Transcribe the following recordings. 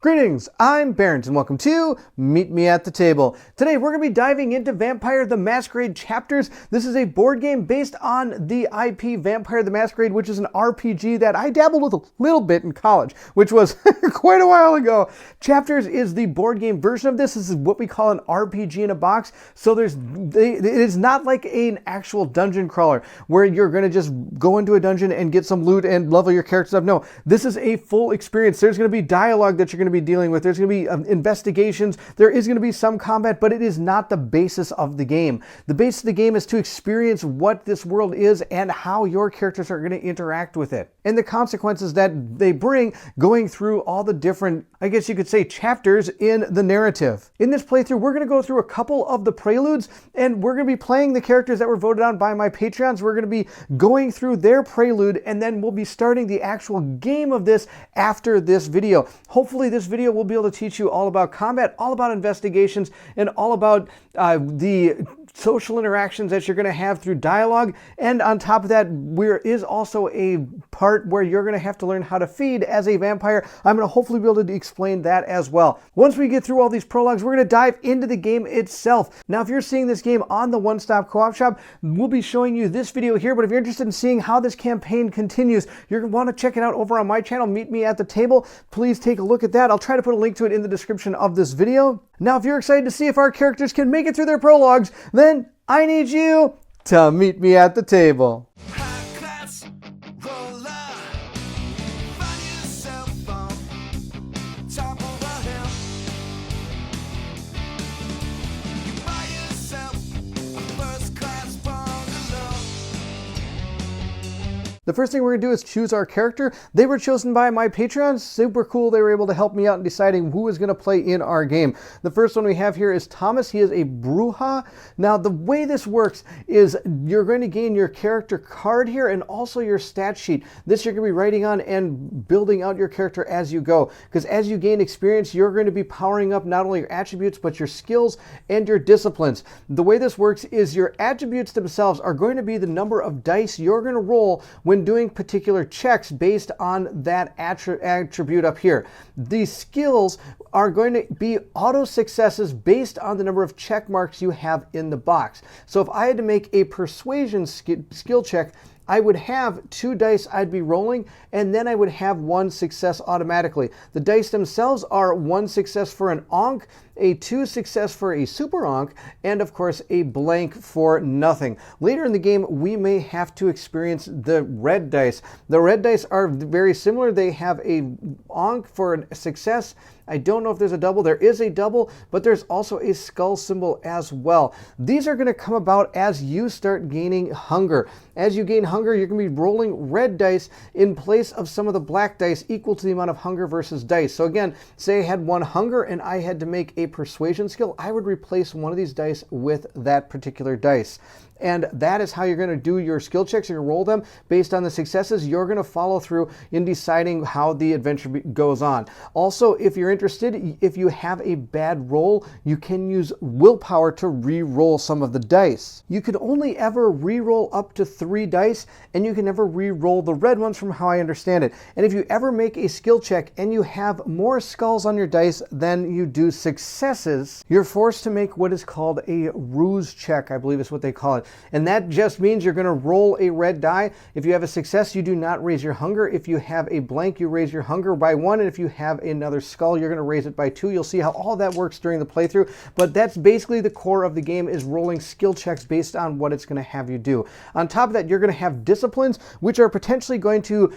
Greetings, I'm Barrett and welcome to Meet Me at the Table. Today we're going to be diving into Vampire the Masquerade Chapters. This is a board game based on the IP Vampire the Masquerade, which is an RPG that I dabbled with a little bit in college, which was quite a while ago. Chapters is the board game version of this. This is what we call an RPG in a box. So it is not like an actual dungeon crawler where you're going to just go into a dungeon and get some loot and level your characters up. No, this is a full experience. There's going to be dialogue that you're going to be dealing with. There's going to be investigations. There is going to be some combat, but it is not the basis of the game. The basis of the game is to experience what this world is and how your characters are going to interact with it, and the consequences that they bring going through all the different, I guess you could say, chapters in the narrative. In this playthrough, we're going to go through a couple of the preludes, and we're going to be playing the characters that were voted on by my Patreons. We're going to be going through their prelude, and then we'll be starting the actual game of this after this video. Hopefully this video will be able to teach you all about combat, all about investigations, and all about the social interactions that you're going to have through dialogue. And on top of that, there is also a part where you're going to have to learn how to feed as a vampire. I'm going to hopefully be able to explain that as well. Once we get through all these prologues, we're going to dive into the game itself. Now, if you're seeing this game on the One Stop Co-op Shop, we'll be showing you this video here, but if you're interested in seeing how this campaign continues, you're going to want to check it out over on my channel, Meet Me at the Table. Please take a look at that. I'll try to put a link to it in the description of this video. Now, if you're excited to see if our characters can make it through their prologues, then I need you to meet me at the table. The first thing we're going to do is choose our character. They were chosen by my Patreons. Super cool. They were able to help me out in deciding who is going to play in our game. The first one we have here is Tomas. He is a Bruja. Now, the way this works is you're going to gain your character card here and also your stat sheet. This you're going to be writing on and building out your character as you go. Because as you gain experience, you're going to be powering up not only your attributes, but your skills and your disciplines. The way this works is your attributes themselves are going to be the number of dice you're going to roll when doing particular checks based on that attribute up here. These skills are going to be auto successes based on the number of check marks you have in the box. So if I had to make a persuasion skill check, I would have 2 dice I'd be rolling, and then I would have 1 success automatically. The dice themselves are 1 success for an onk, a 2 success for a super onk, and of course a blank for nothing. Later in the game, we may have to experience the red dice. The red dice are very similar. They have a onk for a success. I don't know if there's a double. There is a double, but there's also a skull symbol as well. These are going to come about as you start gaining hunger. As you gain hunger, you're going to be rolling red dice in place of some of the black dice equal to the amount of hunger versus dice. So again, say I had 1 hunger and I had to make a persuasion skill, I would replace one of these dice with that particular dice. And that is how you're going to do your skill checks. You're going to roll them based on the successes. You're going to follow through in deciding how the adventure goes on. Also, if you're interested, if you have a bad roll, you can use willpower to re-roll some of the dice. You can only ever re-roll up to 3 dice, and you can never re-roll the red ones from how I understand it. And if you ever make a skill check and you have more skulls on your dice than you do successes, you're forced to make what is called a ruse check, I believe is what they call it. And that just means you're going to roll a red die. If you have a success, you do not raise your hunger. If you have a blank, you raise your hunger by 1. And if you have another skull, you're going to raise it by 2. You'll see how all that works during the playthrough. But that's basically the core of the game, is rolling skill checks based on what it's going to have you do. On top of that, you're going to have disciplines, which are potentially going to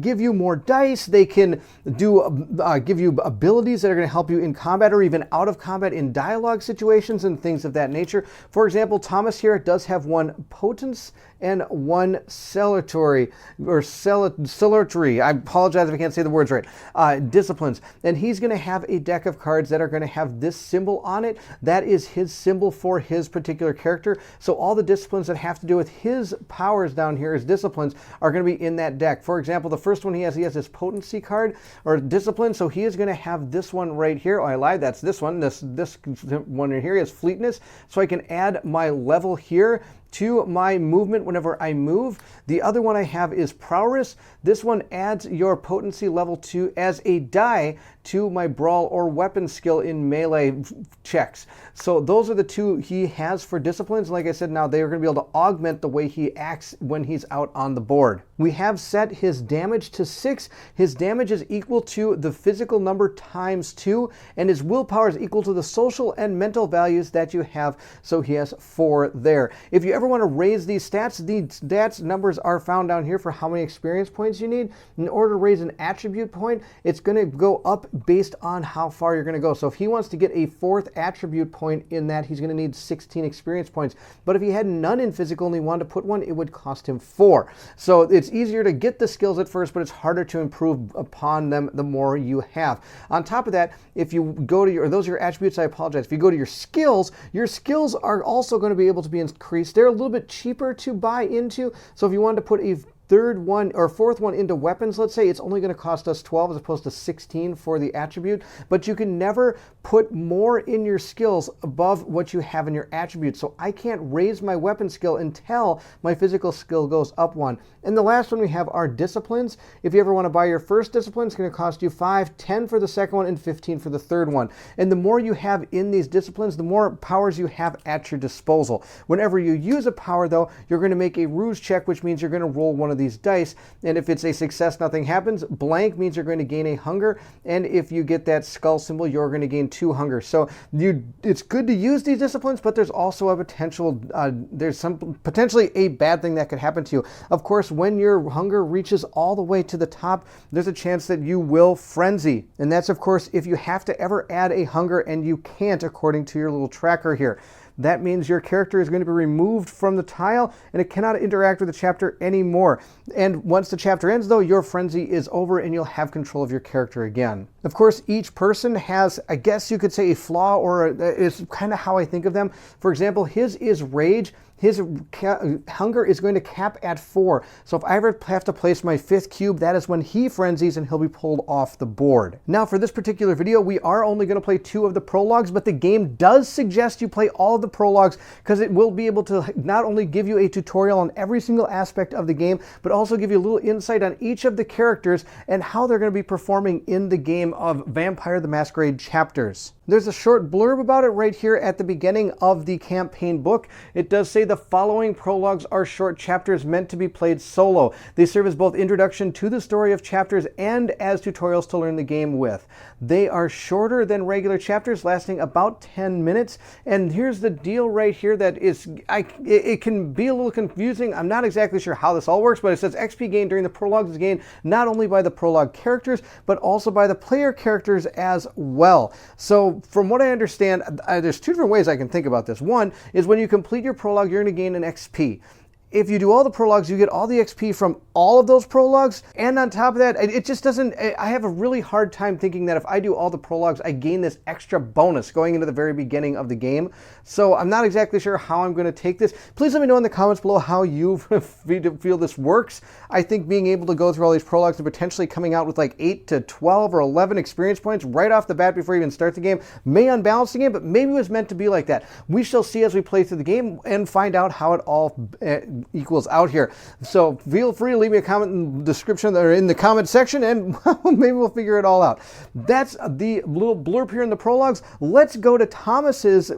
give you more dice. They can give you abilities that are going to help you in combat or even out of combat in dialogue situations and things of that nature. For example, Tomas here does have 1 potence and 1 salutary, or salutary. I apologize if I can't say the words right. Disciplines. And he's going to have a deck of cards that are going to have this symbol on it. That is his symbol for his particular character. So all the disciplines that have to do with his powers down here, his disciplines, are going to be in that deck. For example, the first one he has this potency card or discipline. So he is going to have this one right here. Oh, I lied. That's this one. This one right here is fleetness. So I can add my level here to my movement whenever I move. The other one I have is Prowess. This one adds your potency level 2 as a die to my brawl or weapon skill in melee checks. So those are the two he has for disciplines. Like I said, now they are going to be able to augment the way he acts when he's out on the board. We have set his damage to 6. His damage is equal to the physical number times 2, and his willpower is equal to the social and mental values that you have. So he has 4 there. If you ever want to raise these stats, the stats numbers are found down here for how many experience points you need. In order to raise an attribute point, it's going to go up based on how far you're going to go. So if he wants to get a 4th attribute point in that, he's going to need 16 experience points. But if he had none in physical and he wanted to put one, it would cost him 4. So it's easier to get the skills at first, but it's harder to improve upon them the more you have. On top of that, if you go to those are your attributes, I apologize. If you go to your skills are also going to be able to be increased. They're a little bit cheaper to buy into. So if you wanted to put a 3rd one or 4th one into weapons, let's say, it's only going to cost us 12 as opposed to 16 for the attribute, but you can never put more in your skills above what you have in your attribute. So I can't raise my weapon skill until my physical skill goes up 1. And the last one we have are disciplines. If you ever want to buy your first discipline, it's going to cost you 5, 10 for the second one, and 15 for the third one. And the more you have in these disciplines, the more powers you have at your disposal. Whenever you use a power, though, you're going to make a ruse check, which means you're going to roll one of these dice, and if it's a success, nothing happens. Blank means you're going to gain a hunger, and if you get that skull symbol, you're going to gain 2 hunger. So it's good to use these disciplines, but there's also a potential, potentially a bad thing that could happen to you. Of course, when your hunger reaches all the way to the top, there's a chance that you will frenzy, and that's of course if you have to ever add a hunger and you can't according to your little tracker here. That means your character is going to be removed from the tile and it cannot interact with the chapter anymore. And once the chapter ends, though, your frenzy is over and you'll have control of your character again. Of course, each person has, I guess you could say, a flaw, or is kind of how I think of them. For example, his is rage. His hunger is going to cap at 4. So if I ever have to place my 5th cube, that is when he frenzies and he'll be pulled off the board. Now for this particular video, we are only going to play 2 of the prologues, but the game does suggest you play all of the prologues because it will be able to not only give you a tutorial on every single aspect of the game, but also give you a little insight on each of the characters and how they're going to be performing in the game of Vampire the Masquerade chapters. There's a short blurb about it right here at the beginning of the campaign book. It does say the following prologues are short chapters meant to be played solo. They serve as both introduction to the story of chapters and as tutorials to learn the game with. They are shorter than regular chapters, lasting about 10 minutes. And here's the deal right here that it can be a little confusing. I'm not exactly sure how this all works, but it says XP gained during the prologue is gained not only by the prologue characters, but also by the player characters as well. So from what I understand, there's 2 different ways I can think about this. One is when you complete your prologue, you're going to gain an XP. If you do all the prologues, you get all the XP from all of those prologues. And on top of that, it just doesn't, I have a really hard time thinking that if I do all the prologues, I gain this extra bonus going into the very beginning of the game. So I'm not exactly sure how I'm going to take this. Please let me know in the comments below how you feel this works. I think being able to go through all these prologues and potentially coming out with like 8 to 12 or 11 experience points right off the bat before you even start the game may unbalance the game, but maybe it was meant to be like that. We shall see as we play through the game and find out how it all equals out here. So feel free to leave me a comment in the description or in the comment section, and maybe we'll figure it all out. That's the little blurb here in the prologues. Let's go to Thomas's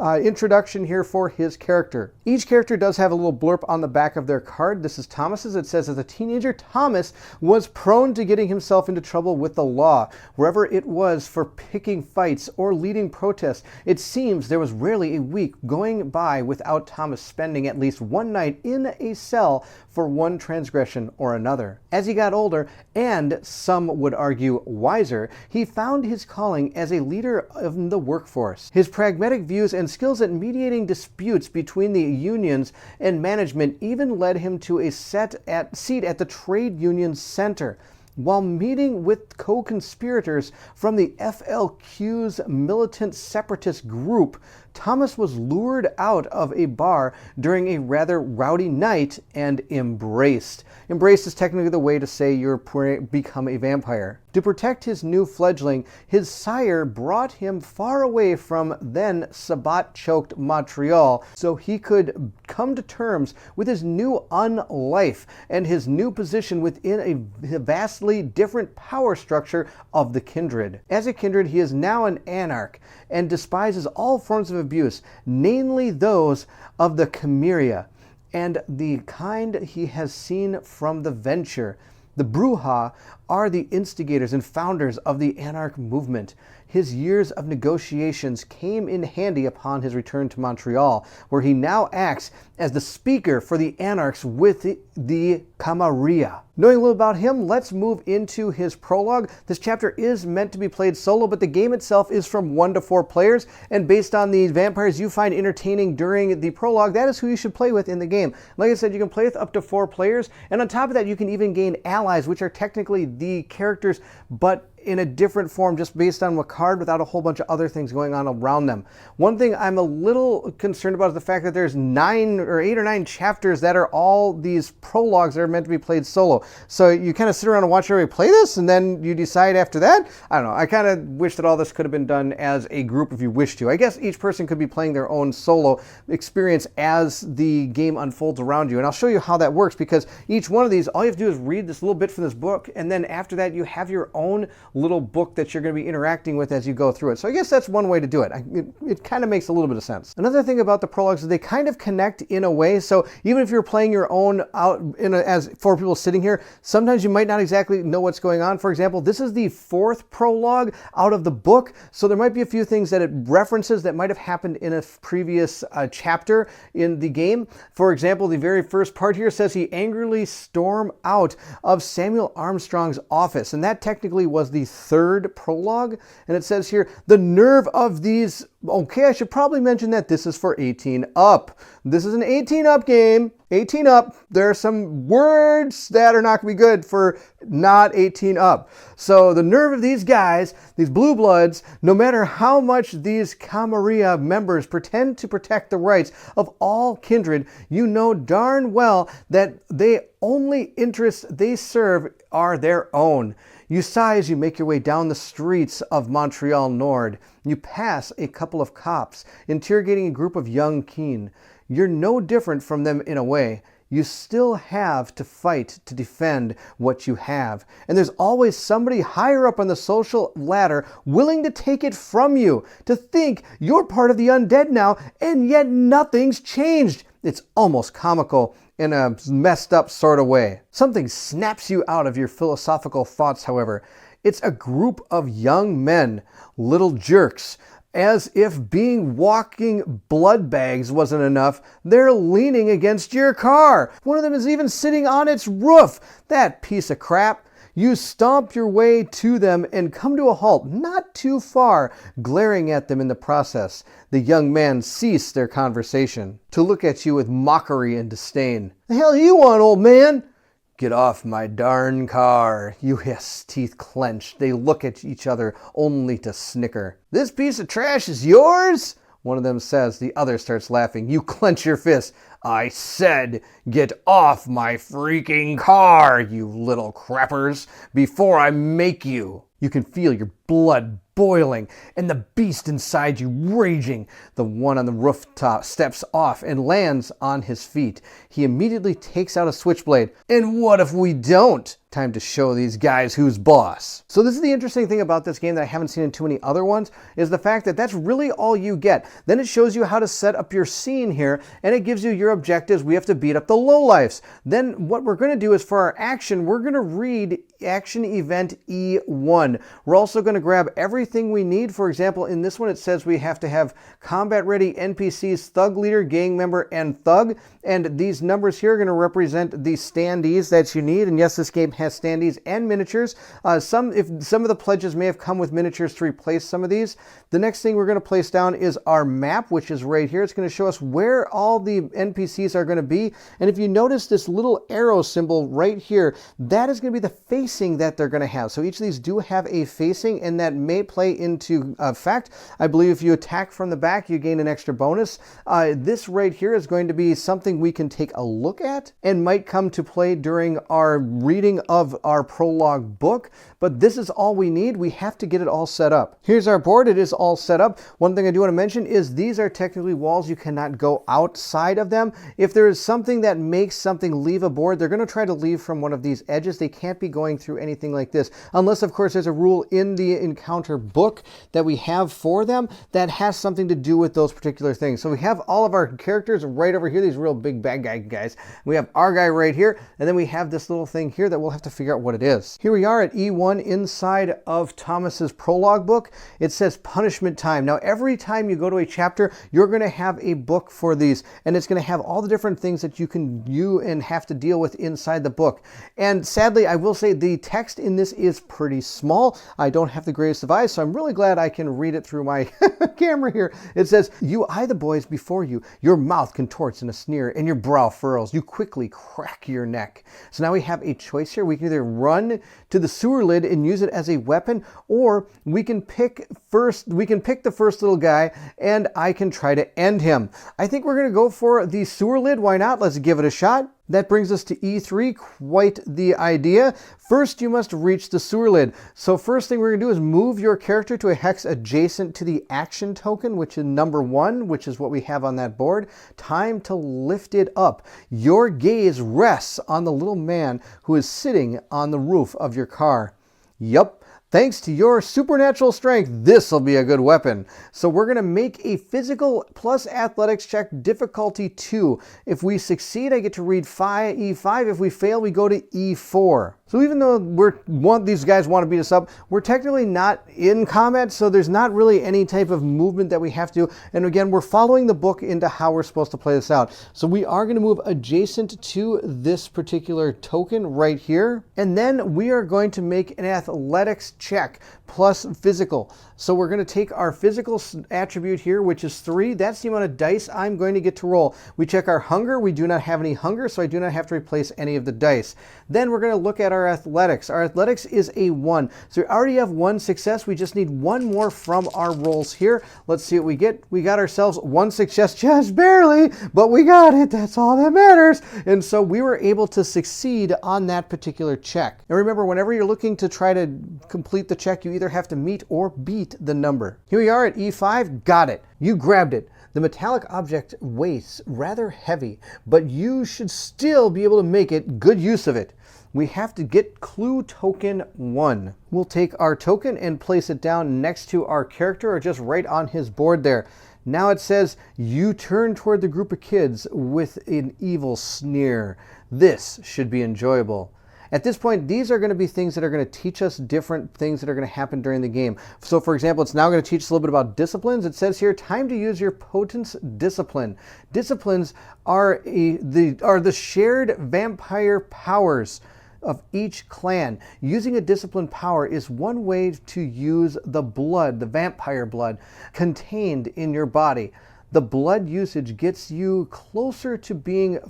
introduction here for his character. Each character does have a little blurb on the back of their card. This is Thomas's. It says, as a teenager, Thomas was prone to getting himself into trouble with the law. Wherever it was for picking fights or leading protests, it seems there was rarely a week going by without Thomas spending at least one night in a cell for one transgression or another. As he got older, and some would argue wiser, he found his calling as a leader of the workforce. His pragmatic views and skills at mediating disputes between the unions and management even led him to a seat at the trade union center. While meeting with co-conspirators from the FLQ's militant separatist group, Thomas was lured out of a bar during a rather rowdy night and embraced. Embraced is technically the way to say you're become a vampire. To protect his new fledgling, his sire brought him far away from then Sabbat-choked Montreal so he could come to terms with his new unlife and his new position within a vastly different power structure of the kindred. As a kindred, he is now an anarch and despises all forms of abuse, namely those of the Chimeria and the kind he has seen from the venture. The Bruja are the instigators and founders of the anarch movement. His years of negotiations came in handy upon his return to Montreal, where he now acts as the speaker for the anarchs with the Camarilla. Knowing a little about him, let's move into his prologue. This chapter is meant to be played solo, but the game itself is from 1 to 4 players, and based on the vampires you find entertaining during the prologue, that is who you should play with in the game. Like I said, you can play with up to 4 players, and on top of that, you can even gain allies, which are technically the characters, but in a different form, just based on what card, without a whole bunch of other things going on around them. One thing I'm a little concerned about is the fact that there's 8 or 9 chapters that are all these prologues that are meant to be played solo. So you kind of sit around and watch everybody play this, and then you decide after that. I don't know. I kind of wish that all this could have been done as a group if you wish to. I guess each person could be playing their own solo experience as the game unfolds around you. And I'll show you how that works, because each one of these, all you have to do is read this little bit from this book, and then after that you have your own little book that you're going to be interacting with as you go through it. So I guess that's one way to do it. It kind of makes a little bit of sense. Another thing about the prologues is they kind of connect in a way. So even if you're playing your own out as 4 people sitting here, sometimes you might not exactly know what's going on. For example, this is the 4th prologue out of the book, so there might be a few things that it references that might have happened in a previous chapter in the game. For example, the very first part here says he angrily stormed out of Samuel Armstrong's office, and that technically was the 3rd prologue. And it says here, the nerve of these... Okay, I should probably mention that this is for 18 up. This is an 18 up game. 18 up. There are some words that are not going to be good for not 18 up. So the nerve of these guys, these blue bloods, no matter how much these Camarilla members pretend to protect the rights of all kindred, you know darn well that the only interests they serve are their own. You sigh as you make your way down the streets of Montreal Nord. You pass a couple of cops interrogating a group of young keen. You're no different from them in a way. You still have to fight to defend what you have. And there's always somebody higher up on the social ladder willing to take it from you. To think you're part of the undead now, and yet nothing's changed. It's almost comical in a messed up sort of way. Something snaps you out of your philosophical thoughts, however. It's a group of young men, little jerks. As if being walking blood bags wasn't enough, they're leaning against your car. One of them is even sitting on its roof. That piece of crap. You stomp your way to them and come to a halt not too far, glaring at them in the process. The young men cease their conversation to look at you with mockery and disdain. The hell you want, old man? Get off my darn car, you hiss, teeth clenched. They look at each other only to snicker. This piece of trash is yours? One of them says. The other starts laughing. You clench your fist. I said, get off my freaking car, you little crappers, before I make you. You can feel your blood boiling and the beast inside you raging. The one on the rooftop steps off and lands on his feet. He immediately takes out a switchblade. And what if we don't? Time to show these guys who's boss. So this is the interesting thing about this game that I haven't seen in too many other ones, is the fact that that's really all you get. Then it shows you how to set up your scene here, and it gives you your objectives. We have to beat up the lowlifes. Then what we're going to do is, for our action, we're going to read action event E1. We're also going to grab everything we need. For example, in this one it says we have to have combat ready NPCs, thug leader, gang member, and thug. And these numbers here are going to represent the standees that you need. And yes, this game has standees and miniatures. Some of the pledges may have come with miniatures to replace some of these. The next thing we're going to place down is our map, which is right here. It's going to show us where all the NPCs are going to be. And if you notice this little arrow symbol right here, that is going to be the facing that they're going to have. So each of these do have have a facing, and that may play into effect. I believe if you attack from the back, you gain an extra bonus. This right here is going to be something we can take a look at and might come to play during our reading of our prologue book, but this is all we need. We have to get it all set up. Here's our board. It is all set up. One thing I do want to mention is these are technically walls. You cannot go outside of them. If there is something that makes something leave a board, they're going to try to leave from one of these edges. They can't be going through anything like this, unless of course there's a rule in the encounter book that we have for them that has something to do with those particular things. So we have all of our characters right over here, these real big bad guys. We have our guy right here, and then we have this little thing here that we'll have to figure out what it is. Here we are at E1 inside of Thomas's prologue book. It says punishment time. Now every time you go to a chapter, you're going to have a book for these, and it's going to have all the different things that you and have to deal with inside the book. And sadly, I will say the text in this is pretty small. I don't have the greatest of eyes, so I'm really glad I can read it through my camera here. It says, "You eye the boys before you, your mouth contorts in a sneer, and your brow furrows. You quickly crack your neck." So now we have a choice here. We can either run to the sewer lid and use it as a weapon, or we can pick the first little guy, and I can try to end him. I think we're going to go for the sewer lid. Why not? Let's give it a shot. That brings us to E3, quite the idea. First, you must reach the sewer lid. So first thing we're going to do is move your character to a hex adjacent to the action token, which is number 1, which is what we have on that board. Time to lift it up. Your gaze rests on the little man who is sitting on the roof of your car. Yup. Thanks to your supernatural strength, this will be a good weapon. So we're going to make a physical plus athletics check, difficulty 2. If we succeed, I get to read E5. If we fail, we go to E4. So even though these guys want to beat us up, we're technically not in combat, so there's not really any type of movement that we have to do. And again, we're following the book into how we're supposed to play this out. So we are going to move adjacent to this particular token right here. And then we are going to make an athletics check plus physical. So we're going to take our physical attribute here, which is 3. That's the amount of dice I'm going to get to roll. We check our hunger. We do not have any hunger, so I do not have to replace any of the dice. Then we're going to look at our athletics. Our athletics is a 1. So we already have 1 success. We just need 1 more from our rolls here. Let's see what we get. We got ourselves 1 success, just barely, but we got it. That's all that matters. And so we were able to succeed on that particular check. And remember, whenever you're looking to try to complete the check, you either have to meet or beat the number. Here we are at E5. Got it. You grabbed it. The metallic object weighs rather heavy, but you should still be able to make it good use of it. We have to get clue token 1. We'll take our token and place it down next to our character, or just right on his board there. Now it says, you turn toward the group of kids with an evil sneer. This should be enjoyable. At this point, these are going to be things that are going to teach us different things that are going to happen during the game. So for example, it's now going to teach us a little bit about disciplines. It says here, time to use your potence discipline. Disciplines are the shared vampire powers of each clan. Using a discipline power is one way to use the blood, the vampire blood, contained in your body. The blood usage gets you closer to being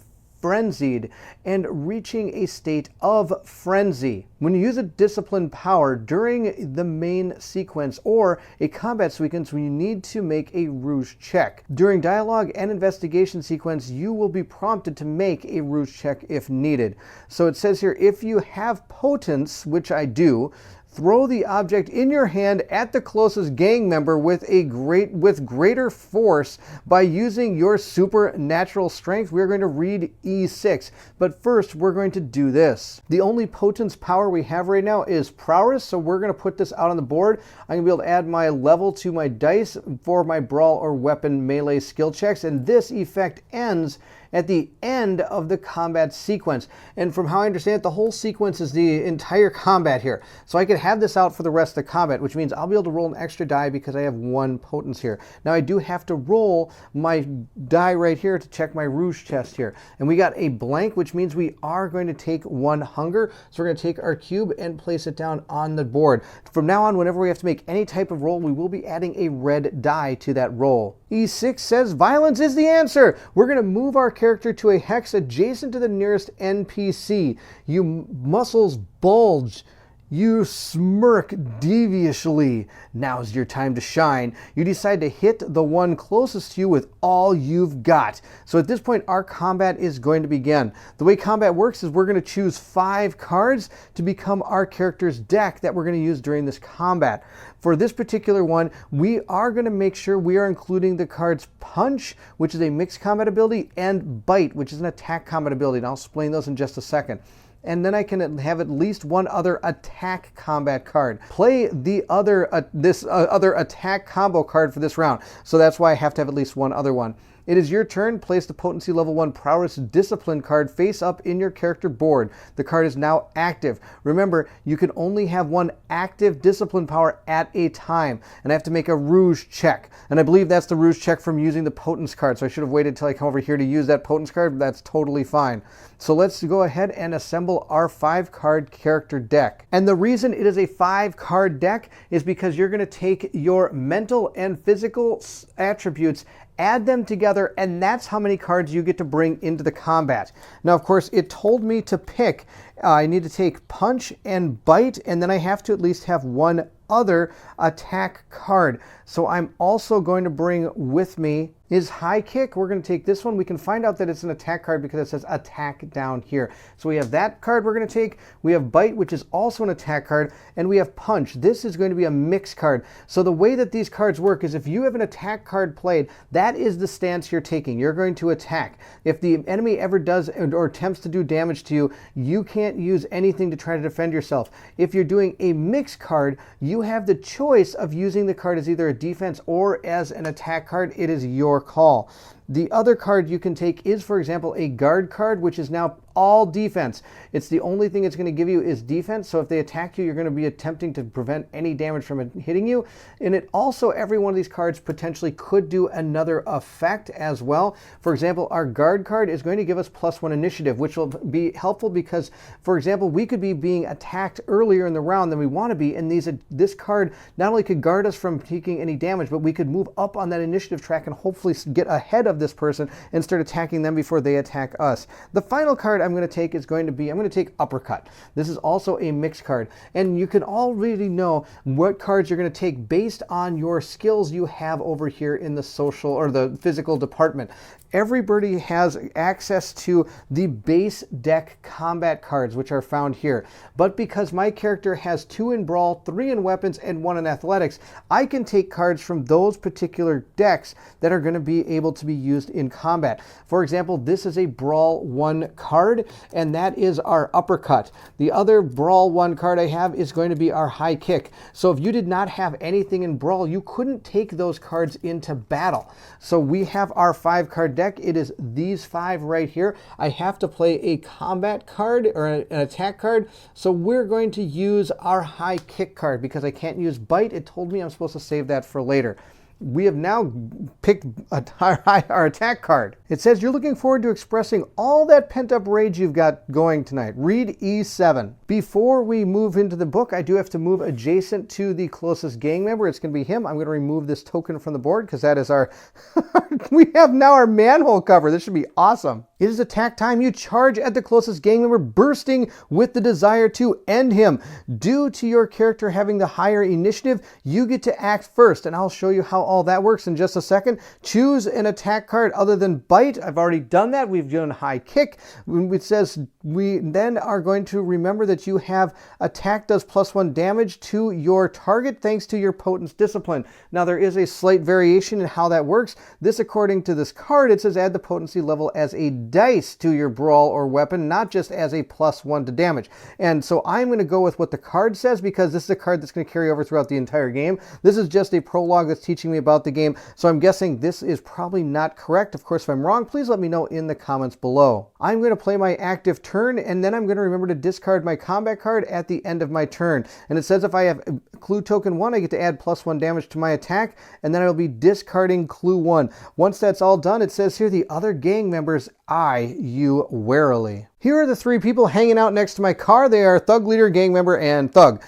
frenzied and reaching a state of frenzy. When you use a discipline power during the main sequence or a combat sequence, when you need to make a rouge check. During dialogue and investigation sequence, you will be prompted to make a rouge check if needed. So it says here, if you have potence, which I do, throw the object in your hand at the closest gang member with greater force by using your supernatural strength. We're going to read E6, but first we're going to do this. The only potence power we have right now is prowess, so we're going to put this out on the board. I'm going to be able to add my level to my dice for my brawl or weapon melee skill checks, and this effect ends at the end of the combat sequence. And from how I understand it, the whole sequence is the entire combat here. So I could have this out for the rest of the combat, which means I'll be able to roll an extra die because I have 1 potence here. Now I do have to roll my die right here to check my rouge test here. And we got a blank, which means we are going to take 1 hunger. So we're going to take our cube and place it down on the board. From now on, whenever we have to make any type of roll, we will be adding a red die to that roll. E6 says violence is the answer. We're going to move our character to a hex adjacent to the nearest NPC. You muscles bulge You smirk deviously. Now's your time to shine. You decide to hit the one closest to you with all you've got. So at this point, our combat is going to begin. The way combat works is we're going to choose 5 cards to become our character's deck that we're going to use during this combat. For this particular one, we are going to make sure we are including the cards Punch, which is a mixed combat ability, and Bite, which is an attack combat ability. And I'll explain those in just a second. And then I can have at least one other attack combat card. Play the other other attack combo card for this round. So that's why I have to have at least one other one. It is your turn. Place the Potency Level 1 Prowess Discipline card face up in your character board. The card is now active. Remember, you can only have one active discipline power at a time. And I have to make a Rouge check. And I believe that's the Rouge check from using the Potence card. So I should have waited till I come over here to use that Potence card. That's totally fine. So let's go ahead and assemble our 5-card character deck. And the reason it is a 5-card deck is because you're going to take your mental and physical attributes, add them together, and that's how many cards you get to bring into the combat. Now, of course, it told me to pick. I need to take Punch and Bite, and then I have to at least have one other attack card. So I'm also going to bring with me is High Kick. We're going to take this one. We can find out that it's an attack card because it says attack down here. So we have that card we're going to take. We have Bite, which is also an attack card, and we have Punch. This is going to be a mix card. So the way that these cards work is if you have an attack card played, that is the stance you're taking. You're going to attack. If the enemy ever does or attempts to do damage to you, you can't use anything to try to defend yourself. If you're doing a mix card, you have the choice of using the card as either a defense or as an attack card. It is your call. The other card you can take is, for example, a guard card, which is now all defense. It's the only thing it's going to give you is defense. So if they attack you, you're going to be attempting to prevent any damage from it hitting you. And it also, every one of these cards potentially could do another effect as well. For example, our guard card is going to give us +1 initiative, which will be helpful because, for example, we could be being attacked earlier in the round than we want to be. And this card not only could guard us from taking any damage, but we could move up on that initiative track and hopefully get ahead of this person and start attacking them before they attack us. The final card I'm going to take is going to be, I'm going to take Uppercut. This is also a mixed card. And you can already know what cards you're going to take based on your skills you have over here in the social or the physical department. Everybody has access to the base deck combat cards, which are found here. But because my character has 2 in Brawl, 3 in Weapons, and 1 in Athletics, I can take cards from those particular decks that are going to be able to be used in combat. For example, this is a Brawl 1 card, and that is our Uppercut. The other Brawl 1 card I have is going to be our High Kick. So if you did not have anything in Brawl, you couldn't take those cards into battle. So we have our 5-card deck. It is these 5 right here. I have to play a combat card or an attack card. So we're going to use our High Kick card because I can't use Bite. It told me I'm supposed to save that for later. We have now picked our attack card. It says you're looking forward to expressing all that pent-up rage you've got going tonight. Read E7. Before we move into the book, I do have to move adjacent to the closest gang member. It's going to be him. I'm going to remove this token from the board because that is our... we have now our manhole cover. This should be awesome. It is attack time. You charge at the closest gang member, bursting with the desire to end him. Due to your character having the higher initiative, you get to act first, and I'll show you how all that works in just a second. Choose an attack card other than Bite. I've already done that. We've done High Kick. It says we then are going to remember that you have attack does +1 damage to your target thanks to your Potence Discipline. Now there is a slight variation in how that works. This, according to this card, it says add the potency level as a dice to your Brawl or weapon, not just as a +1 to damage. And so I'm going to go with what the card says because this is a card that's going to carry over throughout the entire game. This is just a prologue that's teaching me about the game, so I'm guessing this is probably not correct. Of course, if I'm wrong, please let me know in the comments below. I'm going to play my active turn, and then I'm going to remember to discard my combat card at the end of my turn. And it says if I have Clue Token 1, I get to add +1 damage to my attack, and then I'll be discarding Clue 1. Once that's all done, it says here the other gang members eye you warily. Here are the three people hanging out next to my car. They are Thug Leader, Gang Member, and Thug.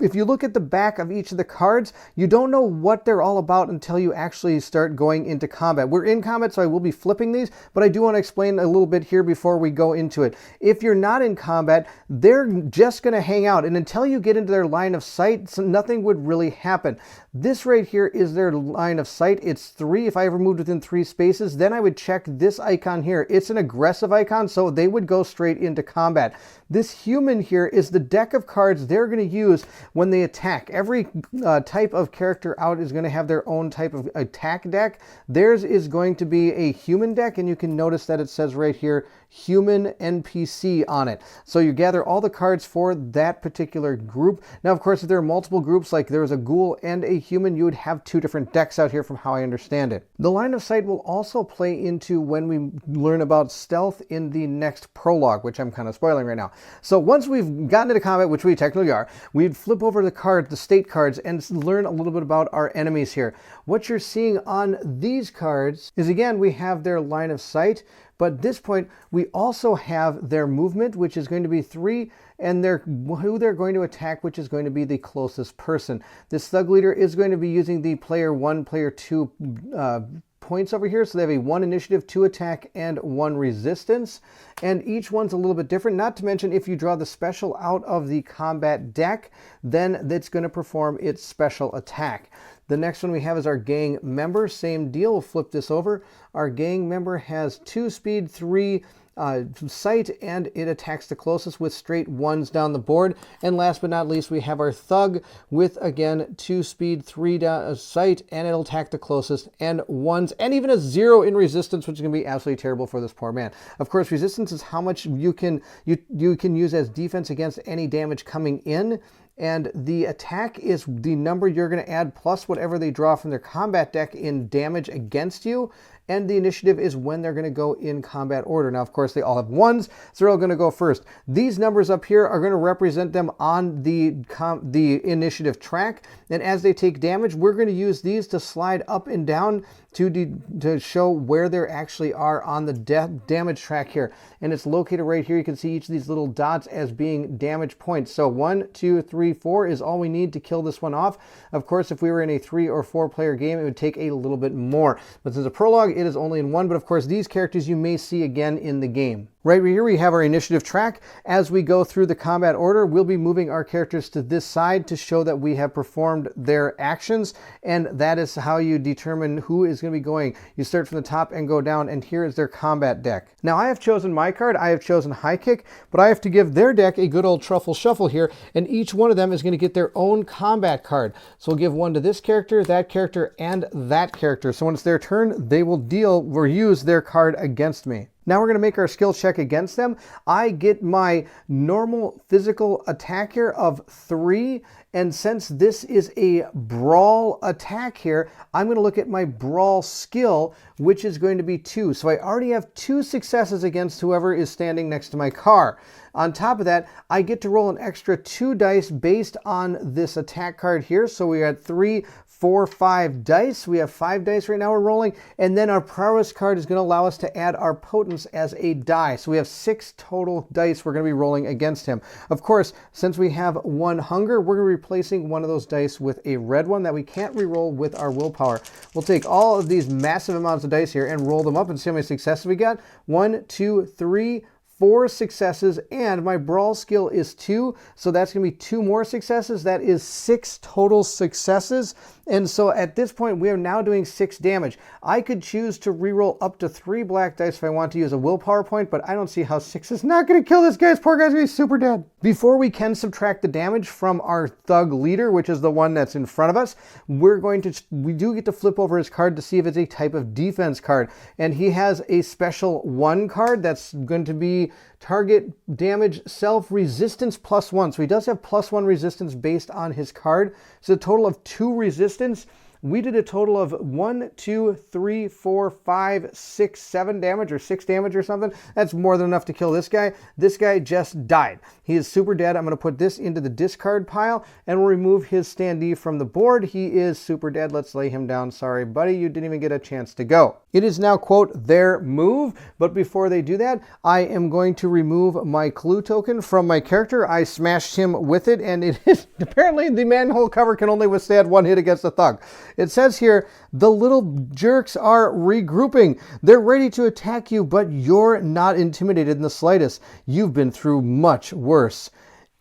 If you look at the back of each of the cards, you don't know what they're all about until you actually start going into combat. We're in combat, so I will be flipping these, but I do want to explain a little bit here before we go into it. If you're not in combat, they're just going to hang out, and until you get into their line of sight, so nothing would really happen. This right here is their line of sight. It's 3. If I ever moved within 3 spaces, then I would check this icon here. It's an aggressive icon, so they would go straight into combat. This human here is the deck of cards they're going to use when they attack. Every type of character out is going to have their own type of attack deck. Theirs is going to be a human deck, and you can notice that it says right here, human NPC on it. So you gather all the cards for that particular group. Now, of course, if there are multiple groups, like there was a ghoul and a human, you would have 2 different decks out here from how I understand it. The line of sight will also play into when we learn about stealth in the next prologue, which I'm kind of spoiling right now. So once we've gotten into combat, which we technically are, we'd flip over the cards, the state cards, and learn a little bit about our enemies here. What you're seeing on these cards is, again, we have their line of sight, but at this point, we also have their movement, which is going to be 3, and who they're going to attack, which is going to be the closest person. This Thug Leader is going to be using the player 1, player 2 points over here. So they have a 1 initiative, 2 attack, and 1 resistance. And each one's a little bit different. Not to mention, if you draw the special out of the combat deck, then that's going to perform its special attack. The next one we have is our gang member. Same deal. We'll flip this over. Our gang member has 2 speed, 3 sight, and it attacks the closest with straight 1s down the board. And last but not least, we have our thug with, again, 2 speed, 3 sight, and it'll attack the closest, and 1s, and even a 0 in resistance, which is going to be absolutely terrible for this poor man. Of course, resistance is how much you can use as defense against any damage coming in. And the attack is the number you're going to add plus whatever they draw from their combat deck in damage against you. And the initiative is when they're going to go in combat order. Now, of course, they all have 1s, so they're all going to go first. These numbers up here are going to represent them on the initiative track. And as they take damage, we're going to use these to slide up and down to show where they actually are on the damage track here. And it's located right here. You can see each of these little dots as being damage points. So 1, 2, 3, 4 is all we need to kill this one off. Of course, if we were in a 3 or 4 player game, it would take a little bit more. But since a prologue, it is only in 1. But of course, these characters you may see again in the game. Right here we have our initiative track. As we go through the combat order, we'll be moving our characters to this side to show that we have performed their actions, and that is how you determine who is going to be going. You start from the top and go down, and here is their combat deck. Now, I have chosen my card. I have chosen High Kick, but I have to give their deck a good old truffle shuffle here, and each one of them is going to get their own combat card. So we'll give one to this character, and that character. So when it's their turn, they will deal or use their card against me. Now we're going to make our skill check against them. I get my normal physical attack here of 3. And since this is a brawl attack here, I'm going to look at my brawl skill, which is going to be 2. So I already have 2 successes against whoever is standing next to my car. On top of that, I get to roll an extra 2 dice based on this attack card here. So we got 3, 4, 5 dice. We have 5 dice right now we're rolling. And then our prowess card is going to allow us to add our potence as a die. So we have 6 total dice we're going to be rolling against him. Of course, since we have 1 hunger, we're going to be replacing one of those dice with a red one that we can't reroll with our willpower. We'll take all of these massive amounts of dice here and roll them up and see how many successes we got. 1, 2, 3, 4 successes, and my brawl skill is 2, so that's going to be 2 more successes. That is 6 total successes. And so at this point, we are now doing 6 damage. I could choose to reroll up to 3 black dice if I want to use a willpower point, but I don't see how 6 is not going to kill this guy. This poor guy's going to be super dead. Before we can subtract the damage from our thug leader, which is the one that's in front of us, we do get to flip over his card to see if it's a type of defense card. And he has a special 1 card that's going to be target damage self resistance +1. So he does have +1 resistance based on his card. So a total of 2 resistance. We did a total of 1, 2, 3, 4, 5, 6, 7 damage, or 6 damage or something. That's more than enough to kill this guy. This guy just died. He is super dead. I'm going to put this into the discard pile, and we'll remove his standee from the board. He is super dead. Let's lay him down. Sorry, buddy, you didn't even get a chance to go. It is now, quote, their move, but before they do that, I am going to remove my clue token from my character. I smashed him with it, and it is apparently the manhole cover can only withstand one hit against a thug. It says here, the little jerks are regrouping. They're ready to attack you, but you're not intimidated in the slightest. You've been through much worse.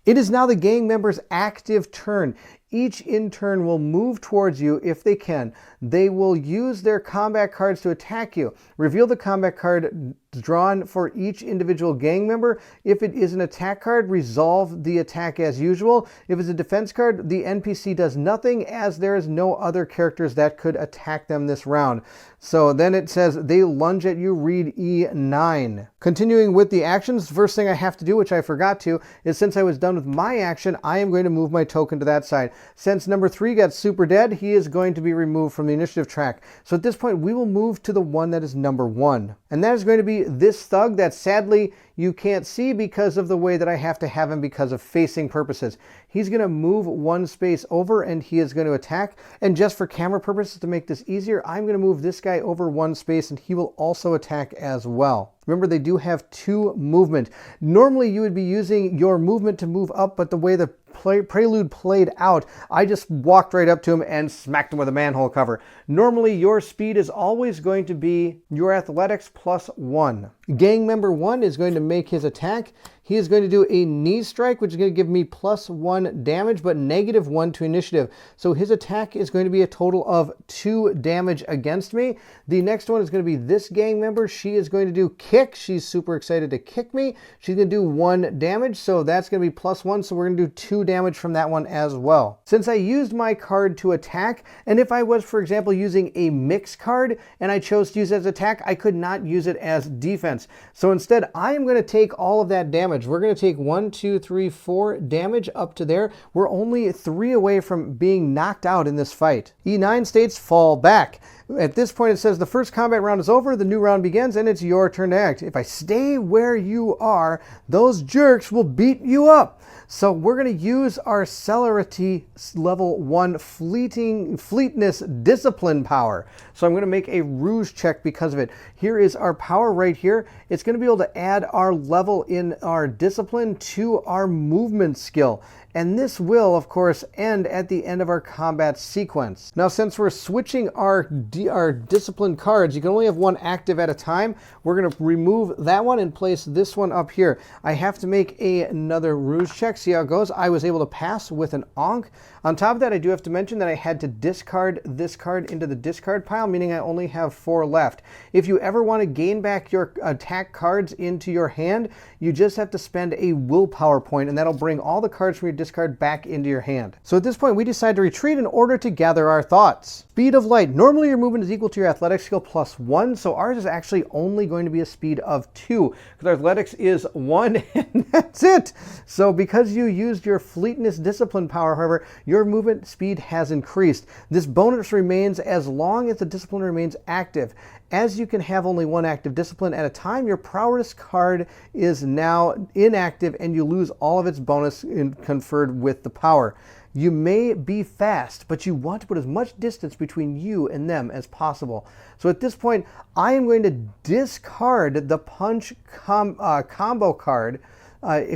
It is now the gang member's active turn. Each in turn will move towards you if they can. They will use their combat cards to attack you. Reveal the combat card drawn for each individual gang member. If it is an attack card, resolve the attack as usual. If it's a defense card, the NPC does nothing, as there is no other characters that could attack them this round. So then it says they lunge at you, read E9. Continuing with the actions, first thing I have to do, which I forgot to, is since I was done with my action, I am going to move my token to that side. Since number 3 got super dead, he is going to be removed from the initiative track. So at this point, we will move to the one that is number 1. And that is going to be this thug that sadly you can't see because of the way that I have to have him because of facing purposes. He's going to move 1 space over and he is going to attack. And just for camera purposes to make this easier, I'm going to move this guy over 1 space and he will also attack as well. Remember, they do have 2 movement. Normally you would be using your movement to move up, but the way the Prelude played out, I just walked right up to him and smacked him with a manhole cover. Normally your speed is always going to be your athletics plus 1. Gang member 1 is going to make his attack. He is going to do a knee strike, which is going to give me plus 1 damage, but negative 1 to initiative. So his attack is going to be a total of 2 damage against me. The next one is going to be this gang member. She is going to do kick. She's super excited to kick me. She's going to do 1 damage, so that's going to be plus 1. So we're going to do 2 damage from that one as well. Since I used my card to attack, and if I was, for example, using a mix card and I chose to use it as attack, I could not use it as defense. So instead, I am going to take all of that damage. We're going to take 1, 2, 3, 4 damage up to there. We're only 3 away from being knocked out in this fight. E9 states fall back. At this point, it says the first combat round is over, the new round begins, and it's your turn to act. If I stay where you are, those jerks will beat you up. So we're going to use our celerity level 1 fleetness discipline power. So I'm going to make a rouge check because of it. Here is our power right here. It's going to be able to add our level in our discipline to our movement skill. And this will, of course, end at the end of our combat sequence. Now, since we're switching our discipline cards, you can only have 1 active at a time. We're going to remove that one and place this one up here. I have to make another rouge check. See how it goes? I was able to pass with an onk. On top of that, I do have to mention that I had to discard this card into the discard pile, meaning I only have 4 left. If you ever want to gain back your attack cards into your hand, you just have to spend a willpower point, and that'll bring all the cards from your discard back into your hand. So at this point, we decide to retreat in order to gather our thoughts. Speed of light. Normally your movement is equal to your athletics skill plus 1, so ours is actually only going to be a speed of 2, because our athletics is 1, and that's it. So because you used your fleetness discipline power, however, your movement speed has increased. This bonus remains as long as the discipline remains active. As you can have only 1 active discipline at a time, your prowess card is now inactive and you lose all of its bonus conferred with the power. You may be fast, but you want to put as much distance between you and them as possible. So at this point, I am going to discard the punch combo card,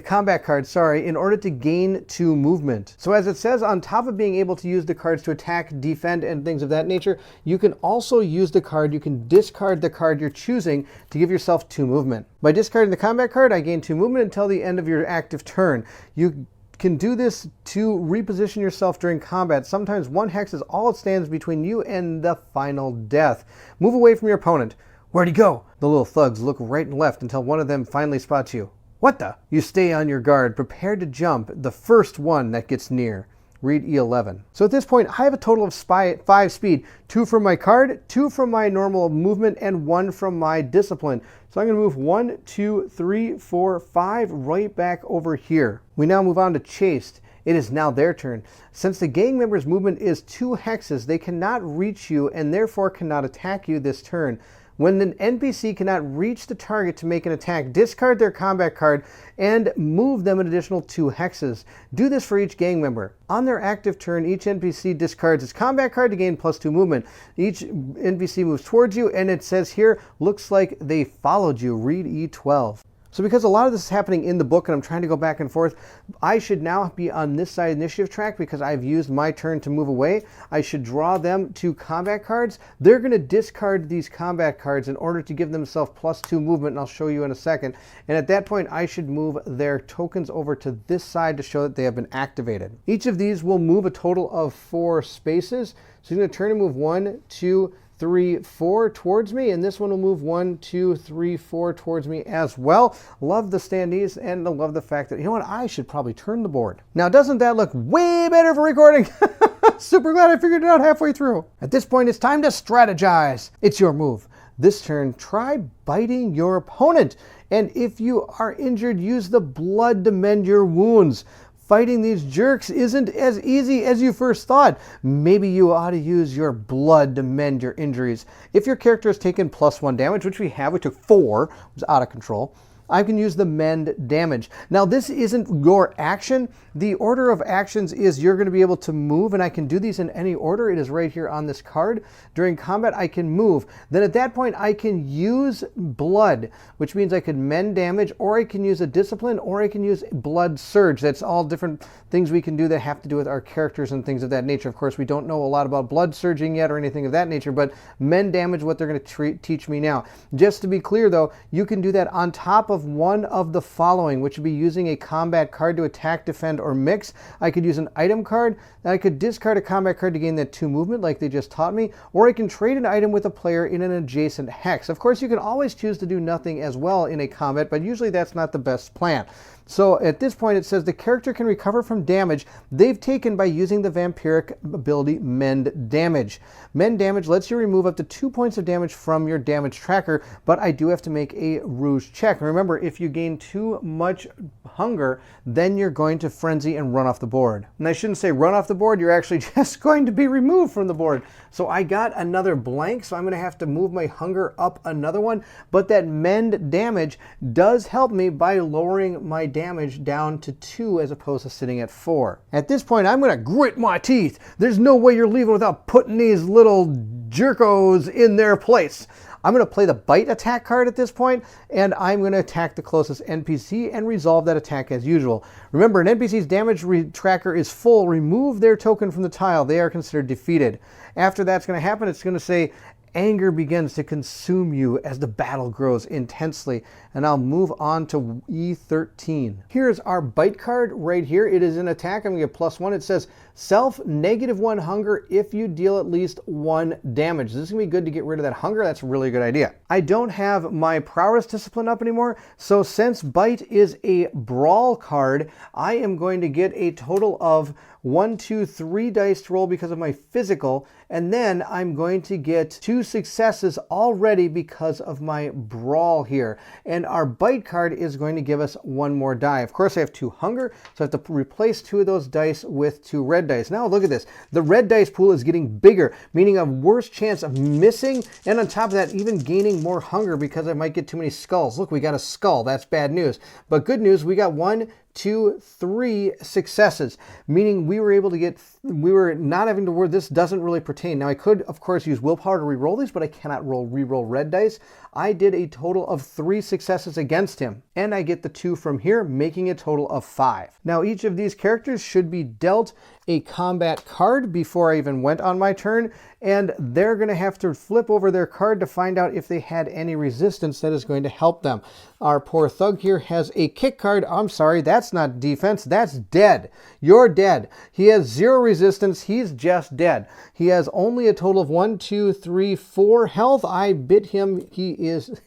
combat card, sorry, in order to gain 2 movement. So as it says, on top of being able to use the cards to attack, defend, and things of that nature, you can also use the card, you can discard the card you're choosing to give yourself 2 movement. By discarding the combat card, I gain 2 movement until the end of your active turn. You can do this to reposition yourself during combat. Sometimes 1 hex is all it stands between you and the final death. Move away from your opponent. Where'd he go? The little thugs look right and left until one of them finally spots you. What the? You stay on your guard, prepared to jump the first one that gets near. Read E11. So at this point, I have a total of 5 speed. 2 from my card, 2 from my normal movement, and 1 from my discipline. So I'm going to move 1, 2, 3, 4, 5 right back over here. We now move on to chased. It is now their turn. Since the gang member's movement is 2 hexes, they cannot reach you and therefore cannot attack you this turn. When an NPC cannot reach the target to make an attack, discard their combat card and move them an additional 2 hexes. Do this for each gang member. On their active turn, each NPC discards its combat card to gain +2 movement. Each NPC moves towards you, and it says here, looks like they followed you. Read E12. So because a lot of this is happening in the book and I'm trying to go back and forth, I should now be on this side initiative track because I've used my turn to move away. I should draw them 2 combat cards. They're going to discard these combat cards in order to give themselves +2 movement, and I'll show you in a second. And at that point, I should move their tokens over to this side to show that they have been activated. Each of these will move a total of 4 spaces. So you're going to turn and move 1, 2, 3, 4 towards me, and this one will move 1, 2, 3, 4 towards me as well. Love the standees, and I love the fact that, you know what, I should probably turn the board. Now, doesn't that look way better for recording? Super glad I figured it out halfway through. At this point, it's time to strategize. It's your move. This turn, try biting your opponent, and if you are injured, use the blood to mend your wounds. Fighting these jerks isn't as easy as you first thought. Maybe you ought to use your blood to mend your injuries. If your character has taken +1 damage, which we have, we took 4, it was out of control, I can use the mend damage. Now this isn't your action. The order of actions is you're going to be able to move, and I can do these in any order. It is right here on this card. During combat, I can move. Then at that point, I can use blood, which means I could mend damage, or I can use a discipline, or I can use blood surge. That's all different things we can do that have to do with our characters and things of that nature. Of course, we don't know a lot about blood surging yet or anything of that nature, but mend damage, what they're going to teach me now. Just to be clear though, you can do that on top of one of the following, which would be using a combat card to attack, defend, or mix. I could use an item card, and I could discard a combat card to gain that 2 movement like they just taught me, or I can trade an item with a player in an adjacent hex. Of course, you can always choose to do nothing as well in a combat, but usually that's not the best plan. So at this point, it says the character can recover from damage they've taken by using the vampiric ability Mend Damage. Mend Damage lets you remove up to 2 points of damage from your damage tracker, but I do have to make a Rouge check. Remember, if you gain too much hunger, then you're going to frenzy and run off the board. And I shouldn't say run off the board, you're actually just going to be removed from the board. So I got another blank, so I'm going to have to move my hunger up another one, but that Mend Damage does help me by lowering my damage down to 2 as opposed to sitting at 4. At this point, I'm going to grit my teeth. There's no way you're leaving without putting these little jerkos in their place. I'm going to play the bite attack card at this point, and I'm going to attack the closest NPC and resolve that attack as usual. Remember, an NPC's damage tracker is full. Remove their token from the tile. They are considered defeated. After that's going to happen, it's going to say, anger begins to consume you as the battle grows intensely. And I'll move on to E13. Here's our bite card right here. It is an attack. I'm going to get +1. It says self -1 hunger if you deal at least 1 damage. This is going to be good to get rid of that hunger. That's a really good idea. I don't have my prowess discipline up anymore. So since bite is a brawl card, I am going to get a total of 1, 2, 3 dice to roll because of my physical, and then I'm going to get 2 successes already because of my brawl here. And our bite card is going to give us 1 more die. Of course, I have 2 hunger, so I have to replace 2 of those dice with 2 red dice. Now look at this. The red dice pool is getting bigger, meaning a worse chance of missing, and on top of that, even gaining more hunger because I might get too many skulls. Look, we got a skull. That's bad news. But good news, we got 1, 2, 3 successes, meaning we were not having to worry. This doesn't really pertain. Now I could, of course, use willpower to re-roll these, but I cannot re-roll red dice. I did a total of 3 successes against him, and I get the 2 from here, making a total of 5. Now each of these characters should be dealt a combat card before I even went on my turn, and they're going to have to flip over their card to find out if they had any resistance that is going to help them. Our poor thug here has a kick card. I'm sorry, that's not defense, that's dead. You're dead. He has 0 resistance, he's just dead. He has only a total of 1, 2, 3, 4 health. I bit him, he is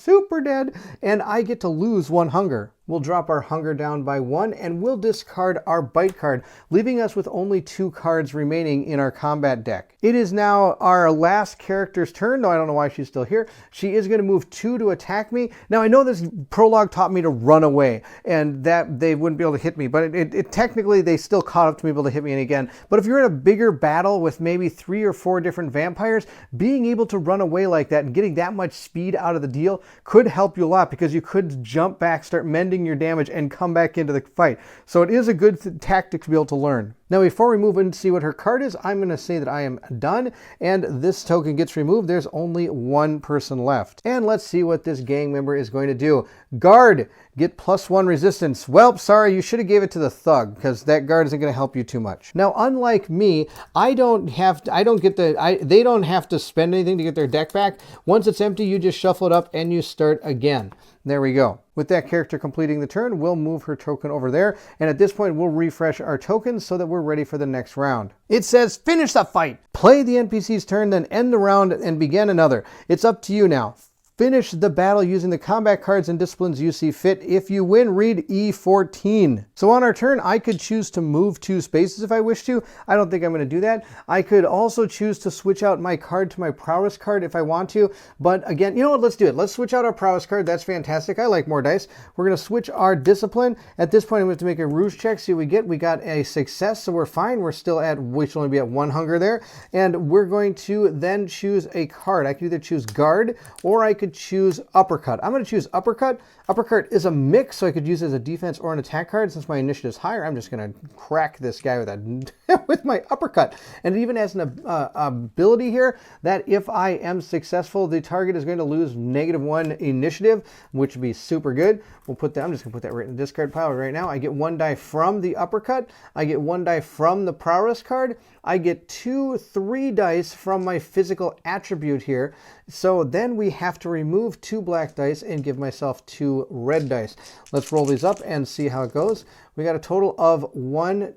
super dead, and I get to lose 1 hunger. We'll drop our hunger down by 1, and we'll discard our bite card, leaving us with only 2 cards remaining in our combat deck. It is now our last character's turn, though I don't know why she's still here. She is going to move 2 to attack me. Now, I know this prologue taught me to run away, and that they wouldn't be able to hit me, but it technically, they still caught up to me, able to hit me again. But if you're in a bigger battle with maybe 3 or 4 different vampires, being able to run away like that and getting that much speed out of the deal could help you a lot, because you could jump back, start mending your damage, and come back into the fight. So it is a good tactic to be able to learn. Now, before we move in and see what her card is, I'm going to say that I am done, and this token gets removed. There's only 1 person left. And let's see what this gang member is going to do. Guard, get +1 resistance. Well, sorry, you should have gave it to the thug, because that guard isn't going to help you too much. Now, unlike me, they don't have to spend anything to get their deck back. Once it's empty, you just shuffle it up and you start again. There we go. With that character completing the turn, we'll move her token over there, and at this point, we'll refresh our tokens so that we're ready for the next round. It says, finish the fight! Play the NPC's turn, then end the round and begin another. It's up to you now. Finish the battle using the combat cards and disciplines you see fit. If you win, read E14. So on our turn, I could choose to move 2 spaces if I wish to. I don't think I'm going to do that. I could also choose to switch out my card to my prowess card if I want to. But again, you know what? Let's do it. Let's switch out our prowess card. That's fantastic. I like more dice. We're going to switch our discipline. At this point, I'm going to make a rouge check. See what we get. We got a success, so we're fine. We're still at, we should only be at 1 hunger there. And we're going to then choose a card. I could either choose guard, or I could choose uppercut. I'm going to choose uppercut. Uppercut is a mix, so I could use it as a defense or an attack card. Since my initiative is higher, I'm just going to crack this guy with that with my uppercut. And it even has an ability here that if I am successful, the target is going to lose -1 initiative, which would be super good. We'll put that. I'm just going to put that right in the discard pile right now. I get 1 die from the uppercut. I get 1 die from the prowess card. I get 3 dice from my physical attribute here. So then we have to remove 2 black dice and give myself 2 red dice. Let's roll these up and see how it goes. We got a total of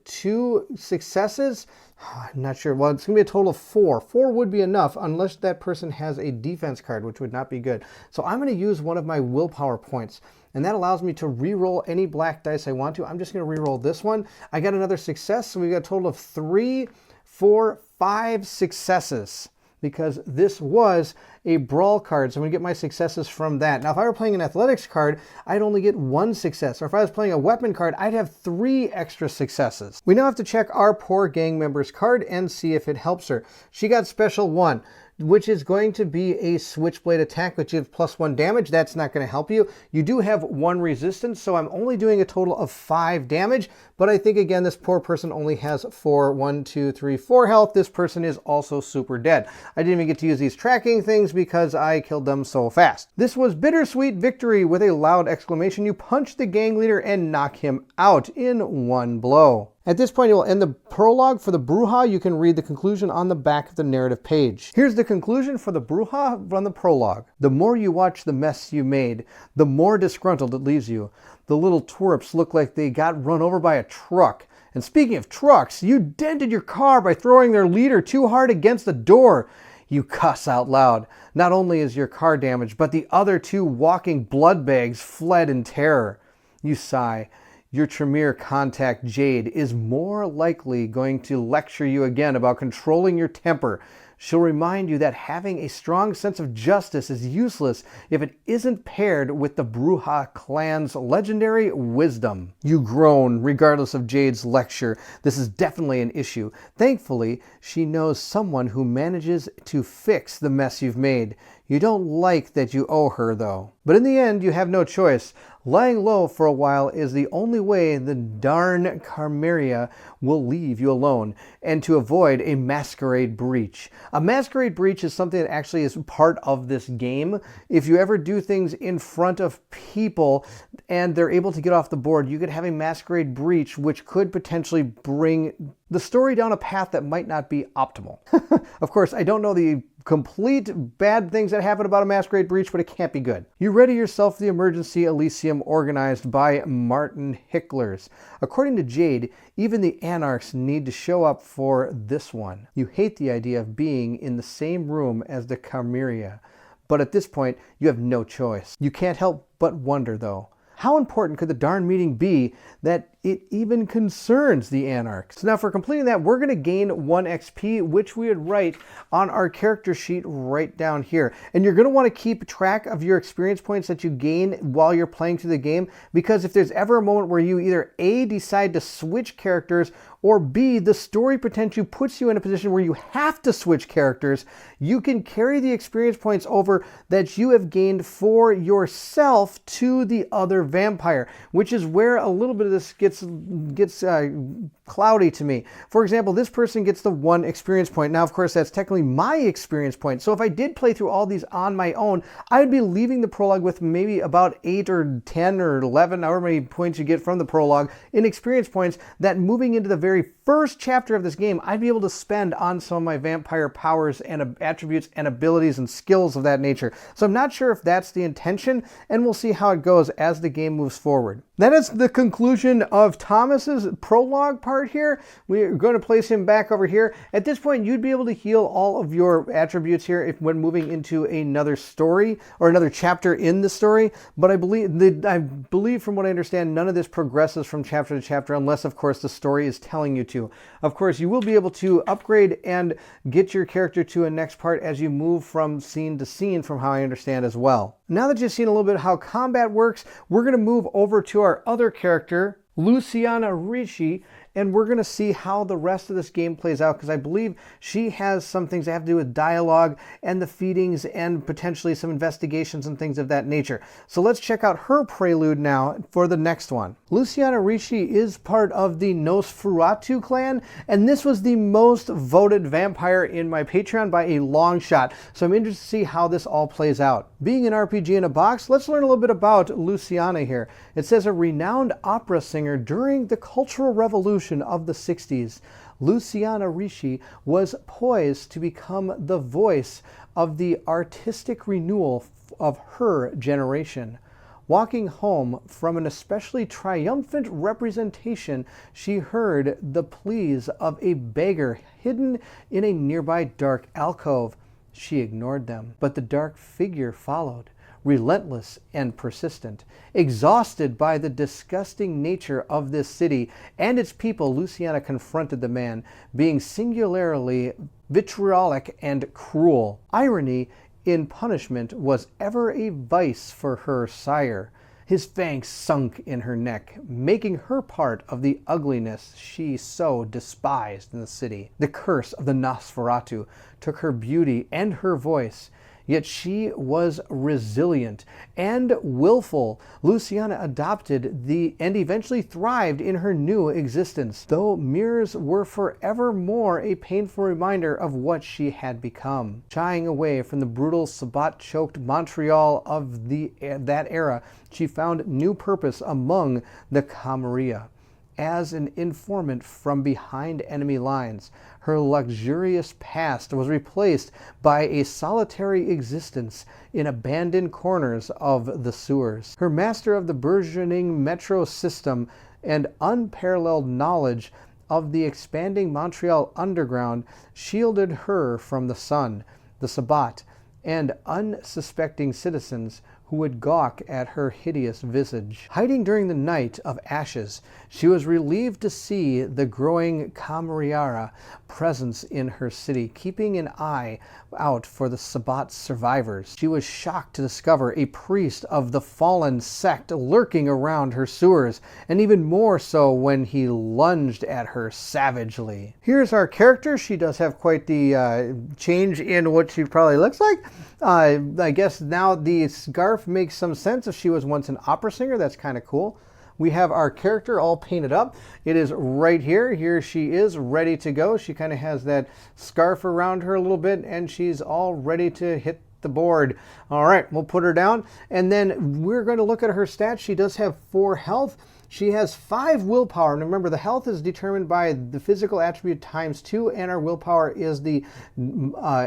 2 successes. I'm not sure. Well, it's going to be a total of 4. 4 would be enough unless that person has a defense card, which would not be good. So I'm going to use one of my willpower points, and that allows me to re-roll any black dice I want to. I'm just going to re-roll this one. I got another success, so we got a total of 3, 4, 5 successes, because this was a brawl card, so I'm going to get my successes from that. Now, if I were playing an athletics card, I'd only get 1 success, or if I was playing a weapon card, I'd have 3 extra successes. We now have to check our poor gang member's card and see if it helps her. She got special 1, which is going to be a switchblade attack, which gives +1 damage. That's not going to help you. You do have 1 resistance, so I'm only doing a total of 5 damage, but I think, again, this poor person only has 4 health. This person is also super dead. I didn't even get to use these tracking things because I killed them so fast. This was bittersweet victory with a loud exclamation. You punch the gang leader and knock him out in 1 blow. At this point, you'll end the prologue. For the Bruja, you can read the conclusion on the back of the narrative page. Here's the conclusion for the Bruja from the prologue. The more you watch the mess you made, the more disgruntled it leaves you. The little twerps look like they got run over by a truck. And speaking of trucks, you dented your car by throwing their leader too hard against the door. You cuss out loud. Not only is your car damaged, but the other 2 walking blood bags fled in terror. You sigh. Your Tremere contact, Jade, is more likely going to lecture you again about controlling your temper. She'll remind you that having a strong sense of justice is useless if it isn't paired with the Bruja clan's legendary wisdom. You groan, regardless of Jade's lecture. This is definitely an issue. Thankfully, she knows someone who manages to fix the mess you've made. You don't like that you owe her, though. But in the end, you have no choice. Lying low for a while is the only way the darn Carmeria will leave you alone, and to avoid a masquerade breach. A masquerade breach is something that actually is part of this game. If you ever do things in front of people and they're able to get off the board, you could have a masquerade breach, which could potentially bring the story down a path that might not be optimal. Of course, I don't know the complete bad things that happen about a masquerade breach, but it can't be good. You ready yourself for the emergency Elysium organized by Martin Hicklers. According to Jade, even the Anarchs need to show up for this one. You hate the idea of being in the same room as the Carmeria, But at this point, you have no choice. You can't help but wonder, though, how important could the darn meeting be that it even concerns the Anarchs? So now for completing that, we're going to gain 1 XP, which we would write on our character sheet right down here. And you're going to want to keep track of your experience points that you gain while you're playing through the game, because if there's ever a moment where you either A, decide to switch characters, or B, the story potentially puts you in a position where you have to switch characters, you can carry the experience points over that you have gained for yourself to the other vampire, which is where a little bit of this gets cloudy to me. For example, this person gets the 1 experience point. Now, of course, that's technically my experience point. So if I did play through all these on my own, I would be leaving the prologue with maybe about 8 or 10 or 11, however many points you get from the prologue in experience points, that moving into the very first chapter of this game, I'd be able to spend on some of my vampire powers and attributes and abilities and skills of that nature. So I'm not sure if that's the intention, and we'll see how it goes as the game moves forward. That is the conclusion of Thomas's prologue part here. We're going to place him back over here. At this point, you'd be able to heal all of your attributes here when moving into another story or another chapter in the story. But I believe from what I understand, none of this progresses from chapter to chapter unless, of course, the story is telling you to. Of course, you will be able to upgrade and get your character to a next part as you move from scene to scene, from how I understand as well. Now that you've seen a little bit of how combat works, we're going to move over to our other character, Luciana Ricci, and we're going to see how the rest of this game plays out, because I believe she has some things that have to do with dialogue and the feedings and potentially some investigations and things of that nature. So let's check out her prelude now for the next one. Luciana Ricci is part of the Nosferatu clan, and this was the most voted vampire in my Patreon by a long shot. So I'm interested to see how this all plays out. Being an RPG in a box, let's learn a little bit about Luciana here. It says a renowned opera singer during the Cultural Revolution of the 60s, Luciana Ricci was poised to become the voice of the artistic renewal of her generation. Walking home from an especially triumphant representation, she heard the pleas of a beggar hidden in a nearby dark alcove. She ignored them, but the dark figure followed, relentless and persistent. Exhausted by the disgusting nature of this city and its people, Luciana confronted the man, being singularly vitriolic and cruel. Irony in punishment was ever a vice for her sire. His fangs sunk in her neck, making her part of the ugliness she so despised in the city. The curse of the Nosferatu took her beauty and her voice, yet she was resilient and willful. Luciana adopted and eventually thrived in her new existence, though mirrors were forevermore a painful reminder of what she had become. Shying away from the brutal Sabbat-choked Montreal of that era, she found new purpose among the Camarilla. As an informant from behind enemy lines, her luxurious past was replaced by a solitary existence in abandoned corners of the sewers. Her master of the burgeoning metro system and unparalleled knowledge of the expanding Montreal underground shielded her from the sun, the Sabbat, and unsuspecting citizens who would gawk at her hideous visage. Hiding during the night of ashes, she was relieved to see the growing Camarilla presence in her city, keeping an eye out for the Sabbat survivors. She was shocked to discover a priest of the fallen sect lurking around her sewers, and even more so when he lunged at her savagely. Here's our character. She does have quite the change in what she probably looks like. I guess now the scarf makes some sense. If she was once an opera singer, that's kind of cool. We have our character all painted up. It is right here. Here she is, ready to go. She kind of has that scarf around her a little bit, and she's all ready to hit the board. All right, we'll put her down, and then we're going to look at her stats. She does have 4 health. She has 5 willpower. And remember, the health is determined by the physical attribute times 2, and our willpower is the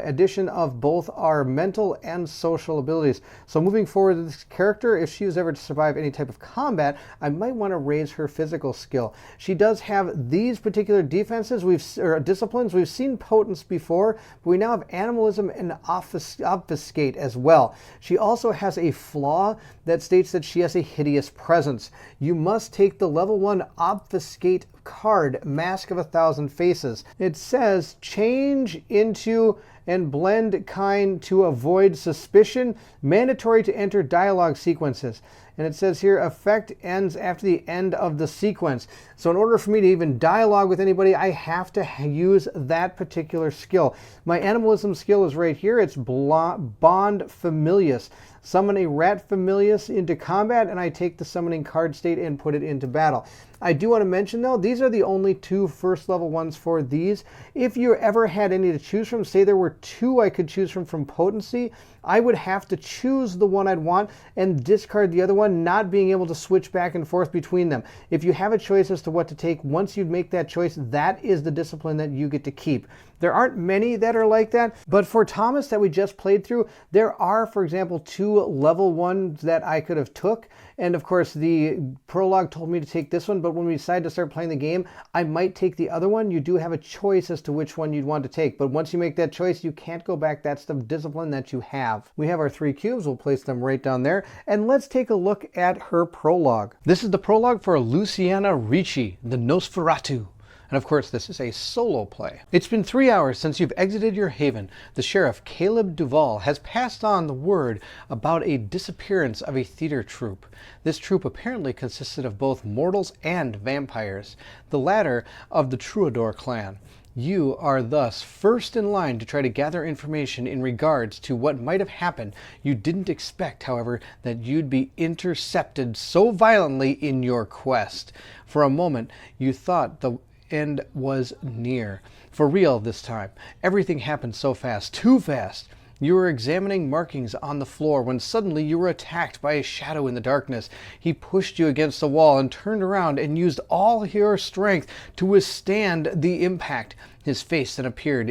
addition of both our mental and social abilities. So moving forward with this character, if she was ever to survive any type of combat, I might want to raise her physical skill. She does have these particular defenses, or disciplines. We've seen potence before, but we now have animalism and obfuscate as well. She also has a flaw that states that she has a hideous presence. You must take the level 1 obfuscate card, Mask of 1,000 Faces. It says change into and blend kind to avoid suspicion, mandatory to enter dialogue sequences. And it says here, effect ends after the end of the sequence. So in order for me to even dialogue with anybody, I have to use that particular skill. My animalism skill is right here. It's Bond Familius. Summon a rat familius into combat, and I take the summoning card state and put it into battle. I do want to mention, though, these are the only 2 first level ones for these. If you ever had any to choose from, say there were 2 I could choose from potency, I would have to choose the one I'd want and discard the other one, not being able to switch back and forth between them. If you have a choice as to what to take, once you make that choice, that is the discipline that you get to keep. There aren't many that are like that, but for Tomas that we just played through, there are, for example, 2 level 1s that I could have took. And of course, the prologue told me to take this one, but when we decide to start playing the game, I might take the other one. You do have a choice as to which one you'd want to take, but once you make that choice, you can't go back. That's the discipline that you have. We have our 3 cubes. We'll place them right down there, and let's take a look at her prologue. This is the prologue for Luciana Ricci, the Nosferatu. And of course, this is a solo play. It's been 3 hours since you've exited your haven. The sheriff, Caleb Duval, has passed on the word about a disappearance of a theater troupe. This troupe apparently consisted of both mortals and vampires, the latter of the Troubadour clan. You are thus first in line to try to gather information in regards to what might have happened. You didn't expect, however, that you'd be intercepted so violently in your quest. For a moment, you thought the end was near. For real this time. Everything happened so fast, too fast. You were examining markings on the floor when suddenly you were attacked by a shadow in the darkness. He pushed you against the wall and turned around and used all your strength to withstand the impact. His face then appeared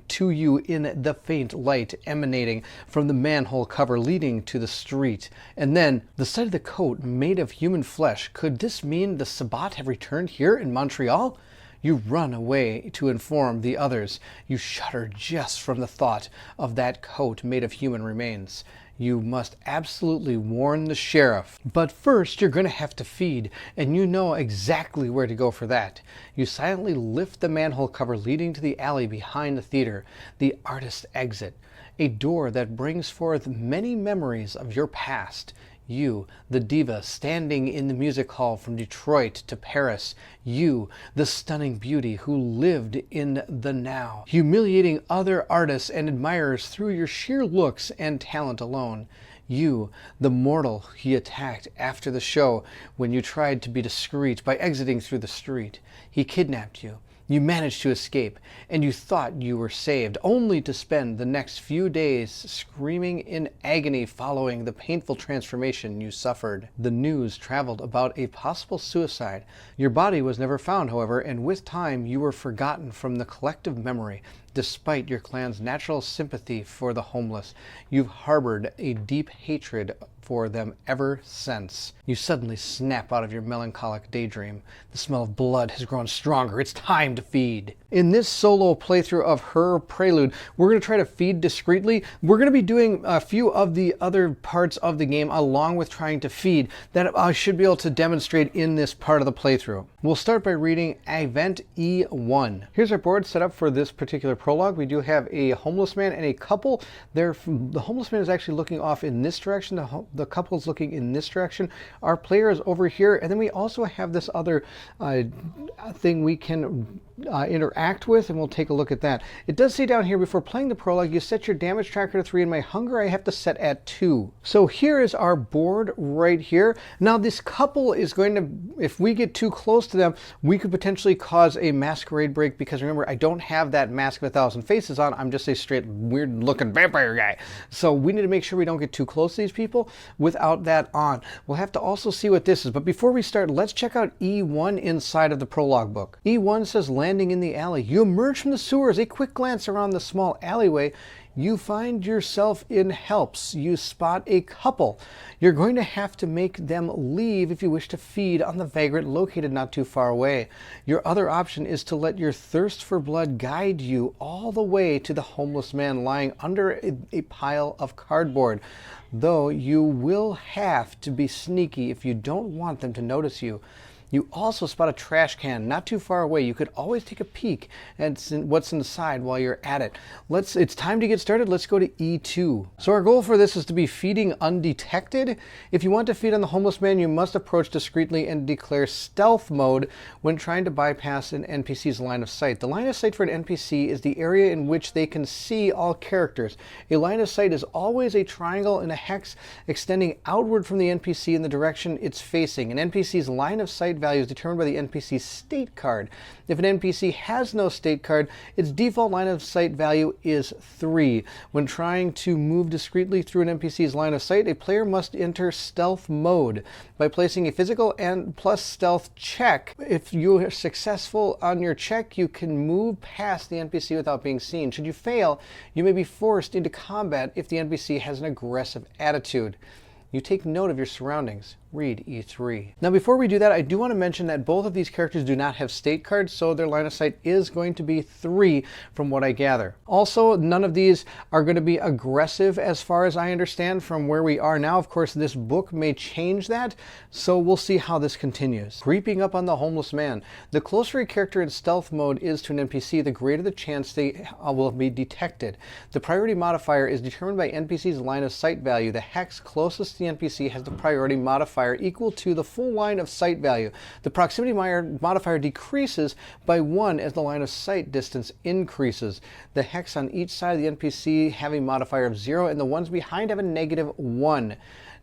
to you in the faint light emanating from the manhole cover leading to the street. And then, the sight of the coat made of human flesh. Could this mean the Sabbat have returned here in Montreal? You run away to inform the others. You shudder just from the thought of that coat made of human remains. You must absolutely warn the sheriff. But first, you're going to have to feed, and you know exactly where to go for that. You silently lift the manhole cover leading to the alley behind the theater, the artist's exit, a door that brings forth many memories of your past. You, the diva standing in the music hall from Detroit to Paris. You, the stunning beauty who lived in the now, humiliating other artists and admirers through your sheer looks and talent alone. You, the mortal he attacked after the show when you tried to be discreet by exiting through the street. He kidnapped you. You managed to escape, and you thought you were saved, only to spend the next few days screaming in agony following the painful transformation you suffered. The news traveled about a possible suicide. Your body was never found, however, and with time you were forgotten from the collective memory. Despite your clan's natural sympathy for the homeless, you've harbored a deep hatred for them ever since. You suddenly snap out of your melancholic daydream. The smell of blood has grown stronger. It's time to feed. In this solo playthrough of her Prelude, we're going to try to feed discreetly. We're going to be doing a few of the other parts of the game along with trying to feed that I should be able to demonstrate in this part of the playthrough. We'll start by reading Event E1. Here's our board set up for this particular prologue. We do have a homeless man and a couple. The homeless man is actually looking off in this direction. The couple is looking in this direction. Our player is over here, and then we also have this other thing we can interact with, and we'll take a look at that. It does say down here, before playing the prologue, you set your damage tracker to 3, and my hunger I have to set at 2. So here is our board right here. Now this couple is going to, if we get too close to them, we could potentially cause a masquerade break, because remember, I don't have that Mask of 1,000 Faces on. I'm just a straight weird looking vampire guy. So we need to make sure we don't get too close to these people without that on. We'll have to also see what this is. But before we start, let's check out E1 inside of the prologue book. E1 says, landing in the alley. You emerge from the sewers. A quick glance around the small alleyway. You find yourself in helps. You spot a couple. You're going to have to make them leave if you wish to feed on the vagrant located not too far away. Your other option is to let your thirst for blood guide you all the way to the homeless man lying under a pile of cardboard. Though you will have to be sneaky if you don't want them to notice you. You also spot a trash can not too far away. You could always take a peek at what's inside while you're at it. It's time to get started. Let's go to E2. So our goal for this is to be feeding undetected. If you want to feed on the homeless man, you must approach discreetly and declare stealth mode when trying to bypass an NPC's line of sight. The line of sight for an NPC is the area in which they can see all characters. A line of sight is always a triangle and a hex extending outward from the NPC in the direction it's facing. An NPC's line of sight value is determined by the NPC's state card. If an NPC has no state card, its default line of sight value is 3. When trying to move discreetly through an NPC's line of sight, a player must enter stealth mode by placing a physical and plus stealth check. If you are successful on your check, you can move past the NPC without being seen. Should you fail, you may be forced into combat if the NPC has an aggressive attitude. You take note of your surroundings. Read E3. Now before we do that, I do want to mention that both of these characters do not have state cards, so their line of sight is going to be 3 from what I gather. Also, none of these are going to be aggressive as far as I understand from where we are now. Of course, this book may change that, so we'll see how this continues. Creeping up on the homeless man. The closer a character in stealth mode is to an NPC, the greater the chance they will be detected. The priority modifier is determined by NPC's line of sight value. The hex closest to the NPC has the priority modifier equal to the full line of sight value. The proximity modifier decreases by 1 as the line of sight distance increases. The hex on each side of the NPC have a modifier of 0 and the ones behind have a -1.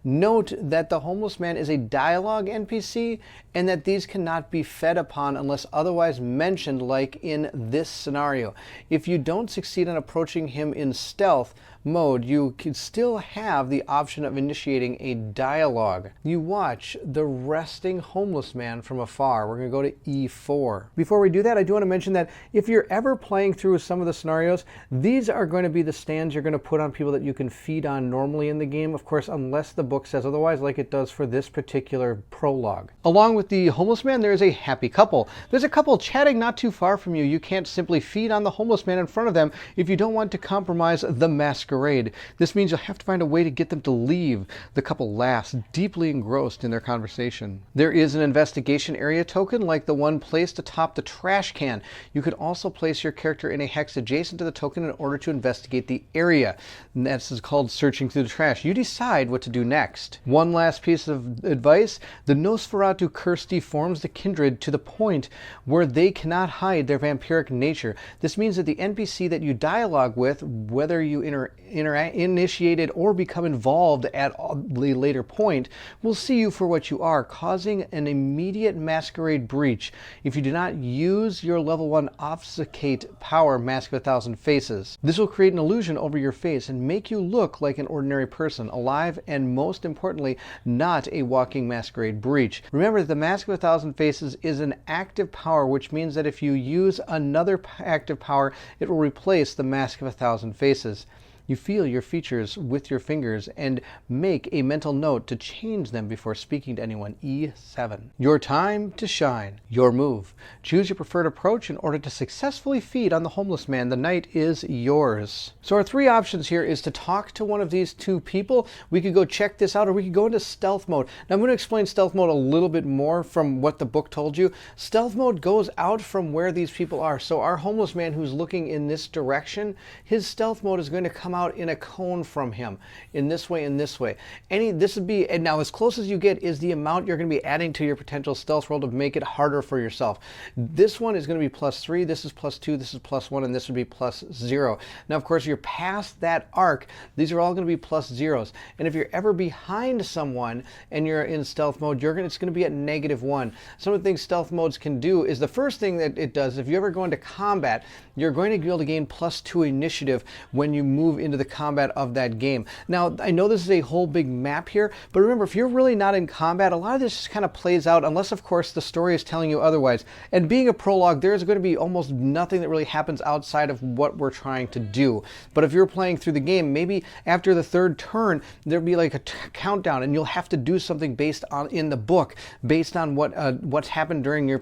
Note that the homeless man is a dialogue NPC and that these cannot be fed upon unless otherwise mentioned, like in this scenario. If you don't succeed in approaching him in stealth mode, you can still have the option of initiating a dialogue. You watch the resting homeless man from afar. We're going to go to E4. Before we do that, I do want to mention that if you're ever playing through some of the scenarios, these are going to be the stands you're going to put on people that you can feed on normally in the game, of course, unless the book says otherwise, like it does for this particular prologue. Along with the homeless man, there is a happy couple. There's a couple chatting not too far from you. You can't simply feed on the homeless man in front of them if you don't want to compromise the masquerade. This means you'll have to find a way to get them to leave. The couple laughs, deeply engrossed in their conversation. There is an investigation area token like the one placed atop the trash can. You could also place your character in a hex adjacent to the token in order to investigate the area. And that's called searching through the trash. You decide what to do next. One last piece of advice: the Nosferatu curse deforms the kindred to the point where they cannot hide their vampiric nature. This means that the NPC that you dialogue with, whether you initiated or become involved at a later point, will see you for what you are, causing an immediate masquerade breach if you do not use your level 1 obfuscate power, Mask of 1,000 Faces. This will create an illusion over your face and make you look like an ordinary person, alive and most importantly, not a walking masquerade breach. Remember that the Mask of 1,000 Faces is an active power, which means that if you use another active power, it will replace the Mask of 1,000 Faces. You feel your features with your fingers and make a mental note to change them before speaking to anyone. E7. Your time to shine. Your move. Choose your preferred approach in order to successfully feed on the homeless man. The night is yours. So our 3 options here is to talk to one of these 2 people. We could go check this out, or we could go into stealth mode. Now I'm going to explain stealth mode a little bit more from what the book told you. Stealth mode goes out from where these people are. So our homeless man who's looking in this direction, his stealth mode is going to come out in a cone from him in this way and this way. This would be, and now as close as you get is the amount you're going to be adding to your potential stealth roll to make it harder for yourself. This one is going to be +3, this is +2, this is +1, and this would be +0. Now, of course, you're past that arc. These are all going to be +0s. And if you're ever behind someone and you're in stealth mode, it's going to be at -1. Some of the things stealth modes can do is, the first thing that it does, if you ever go into combat, you're going to be able to gain +2 initiative when you move into the combat of that game. Now, I know this is a whole big map here, but remember, if you're really not in combat, a lot of this just kind of plays out, unless, of course, the story is telling you otherwise. And being a prologue, there's going to be almost nothing that really happens outside of what we're trying to do. But if you're playing through the game, maybe after the 3rd turn, there'll be like a countdown, and you'll have to do something based on, in the book, based on what's happened during your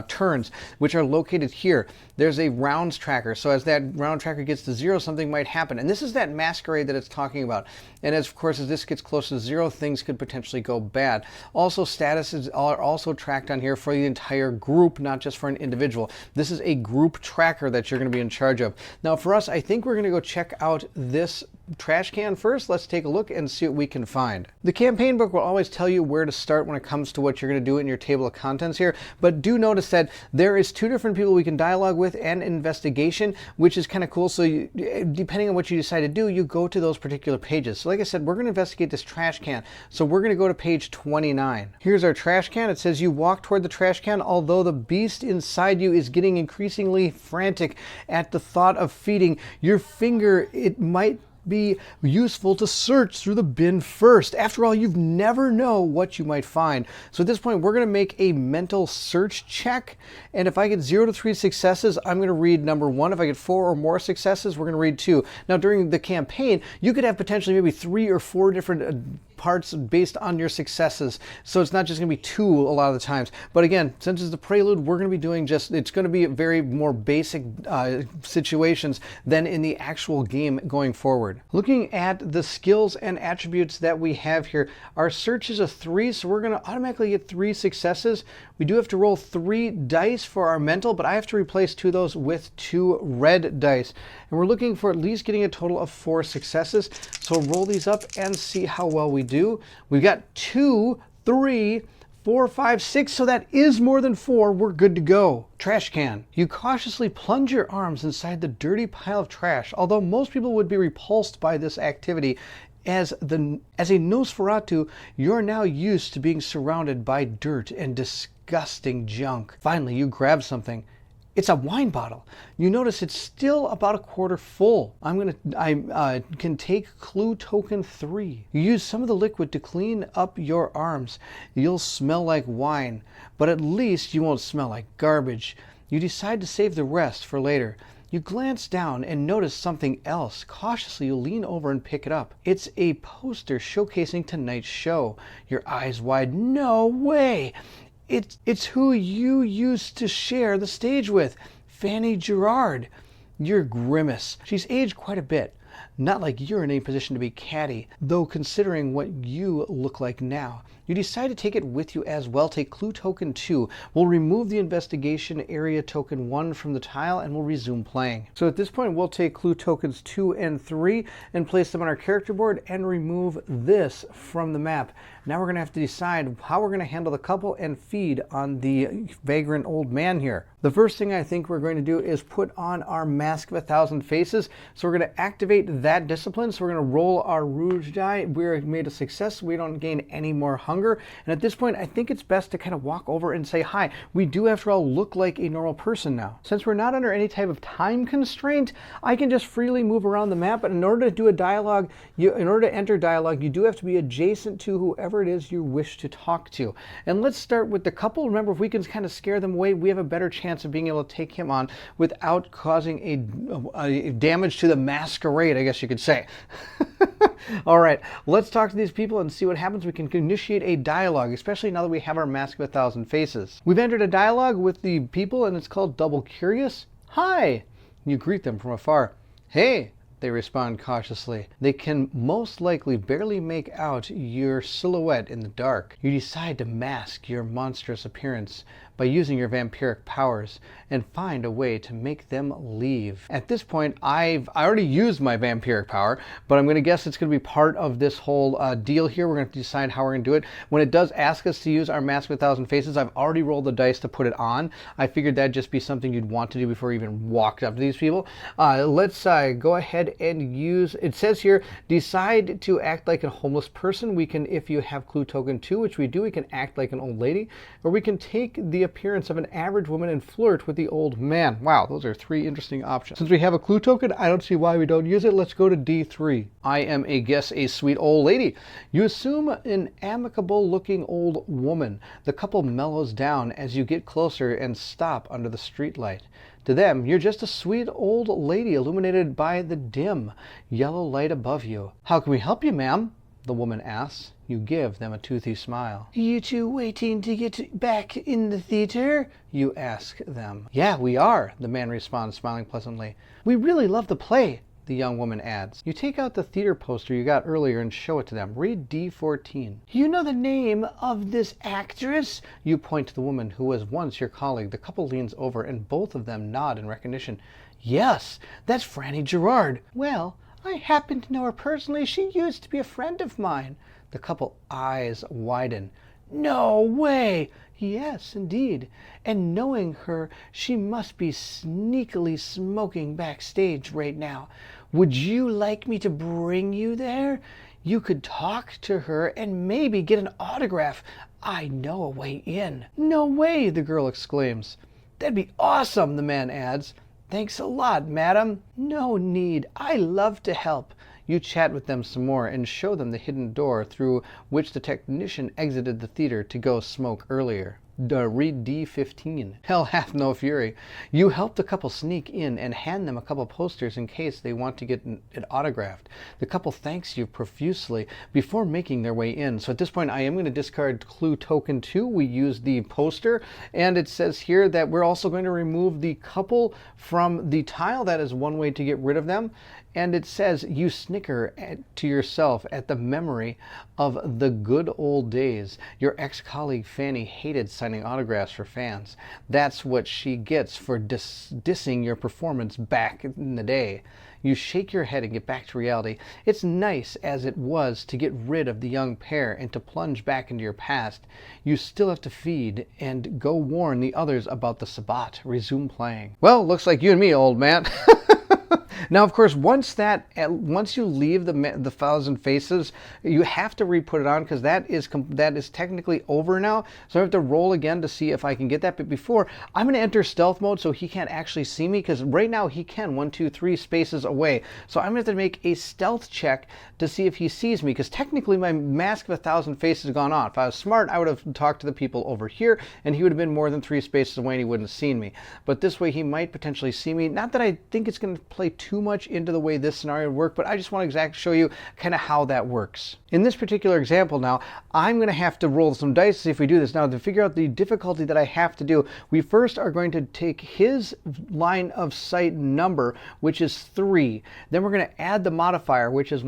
turns, which are located here. There's a rounds tracker, so as that round tracker gets to 0, something might happen. And this is that masquerade that it's talking about. And as, of course, as this gets close to 0, things could potentially go bad. Also, statuses are also tracked on here for the entire group, not just for an individual. This is a group tracker that you're going to be in charge of. Now, for us, I think we're going to go check out this trash can first. Let's take a look and see what we can find. The campaign book will always tell you where to start when it comes to what you're going to do in your table of contents here, but do notice that there is 2 different people we can dialogue with and investigation, which is kind of cool. So depending on what you decide to do, you go to those particular pages. So like I said, we're going to investigate this trash can. So we're going to go to page 29. Here's our trash can. It says you walk toward the trash can, although the beast inside you is getting increasingly frantic at the thought of feeding your finger. It might be useful to search through the bin first. After all, you never know what you might find. So at this point, we're going to make a mental search check. And if I get 0 to 3 successes, I'm going to read number 1. If I get 4 or more successes, we're going to read 2. Now, during the campaign, you could have potentially maybe 3 or 4 different parts based on your successes. So it's not just going to be 2 a lot of the times. But again, since it's the prelude, we're going to be doing it's going to be very more basic situations than in the actual game going forward. Looking at the skills and attributes that we have here, our search is a 3, so we're going to automatically get 3 successes. We do have to roll 3 dice for our mental, but I have to replace 2 of those with 2 red dice. And we're looking for at least getting a total of 4 successes. So roll these up and see how well we do. We've got 2, 3, 4, 5, 6, so that is more than 4. We're good to go. Trash can. You cautiously plunge your arms inside the dirty pile of trash. Although most people would be repulsed by this activity, as a Nosferatu, you're now used to being surrounded by dirt and disgusting junk. Finally, you grab something. It's a wine bottle. You notice it's still about a quarter full. I can take clue token 3. You use some of the liquid to clean up your arms. You'll smell like wine, but at least you won't smell like garbage. You decide to save the rest for later. You glance down and notice something else. Cautiously, you lean over and pick it up. It's a poster showcasing tonight's show. Your eyes wide. No way! It's who you used to share the stage with, Fanny Gerard. You grimace. She's aged quite a bit. Not like you're in any position to be catty, though considering what you look like now. You decide to take it with you as well. Take clue token 2. We'll remove the investigation area token 1 from the tile and we'll resume playing. So at this point, we'll take clue tokens 2 and 3 and place them on our character board and remove this from the map. Now we're going to have to decide how we're going to handle the couple and feed on the vagrant old man here. The first thing I think we're going to do is put on our Mask of 1,000 Faces. So we're going to activate that discipline. So we're going to roll our Rouge die. We're made a success. We don't gain any more hunger. And at this point, I think it's best to kind of walk over and say hi. We do, after all, look like a normal person now. Since we're not under any type of time constraint, I can just freely move around the map. But in order to do a dialogue, in order to enter dialogue, you do have to be adjacent to whoever it is you wish to talk to. And let's start with the couple. Remember, if we can kind of scare them away, we have a better chance of being able to take him on without causing a damage to the masquerade, I guess you could say. All right, let's talk to these people and see what happens. We can initiate a dialogue, especially now that we have our Mask of 1,000 Faces. We've entered a dialogue with the people, and it's called Double Curious. Hi! You greet them from afar. Hey! They respond cautiously. They can most likely barely make out your silhouette in the dark. You decide to mask your monstrous appearance by using your vampiric powers and find a way to make them leave. At this point, I already used my vampiric power, but I'm going to guess it's going to be part of this whole deal here. We're going to decide how we're going to do it. When it does ask us to use our Mask of 1,000 Faces, I've already rolled the dice to put it on. I figured that'd just be something you'd want to do before you even walked up to these people. Let's go ahead and use, it says here, decide to act like a homeless person. We can, if you have clue token 2, which we do, we can act like an old lady, or we can take the appearance of an average woman and flirt with the old man. Wow, those are 3 interesting options. Since we have a clue token, I don't see why we don't use it. Let's go to D3. I am a guess a sweet old lady. You assume an amicable looking old woman. The couple mellows down as you get closer and stop under the streetlight. To them, you're just a sweet old lady illuminated by the dim yellow light above you. How can we help you, ma'am? The woman asks. You give them a toothy smile. You two waiting to get back in the theater? You ask them. Yeah, we are, the man responds, smiling pleasantly. We really love the play, the young woman adds. You take out the theater poster you got earlier and show it to them. Read D14. You know the name of this actress? You point to the woman who was once your colleague. The couple leans over and both of them nod in recognition. Yes, that's Franny Gerard. Well, I happen to know her personally. She used to be a friend of mine. The couple eyes widen. No way! Yes, indeed. And knowing her, she must be sneakily smoking backstage right now. Would you like me to bring you there? You could talk to her and maybe get an autograph. I know a way in. No way, the girl exclaims. That'd be awesome, the man adds. Thanks a lot, madam. No need. I love to help. You chat with them some more and show them the hidden door through which the technician exited the theater to go smoke earlier. Read D15. Hell hath no fury. You help the couple sneak in and hand them a couple posters in case they want to get it autographed. The couple thanks you profusely before making their way in. So at this point, I am going to discard clue token 2. We use the poster, and it says here that we're also going to remove the couple from the tile. That is one way to get rid of them. And it says, you snicker to yourself at the memory of the good old days. Your ex-colleague Fanny hated signing autographs for fans. That's what she gets for dissing your performance back in the day. You shake your head and get back to reality. It's nice as it was to get rid of the young pair and to plunge back into your past. You still have to feed and go warn the others about the Sabbat. Resume playing. Well, looks like you and me, old man. Now, of course, once you leave the 1,000 Faces, you have to re-put it on because that is technically over now. So I have to roll again to see if I can get that. But before, I'm going to enter stealth mode so he can't actually see me because right now he can 1, 2, 3 spaces away. So I'm going to have to make a stealth check to see if he sees me because technically my Mask of 1,000 Faces has gone on. If I was smart, I would have talked to the people over here and he would have been more than 3 spaces away and he wouldn't have seen me. But this way he might potentially see me. Not that I think it's going to play too much into the way this scenario would work, but I just want to show you kind of how that works. In this particular example now, I'm going to have to roll some dice to see if we do this. Now, to figure out the difficulty that I have to do, we first are going to take his line of sight number, which is 3. Then we're going to add the modifier, which is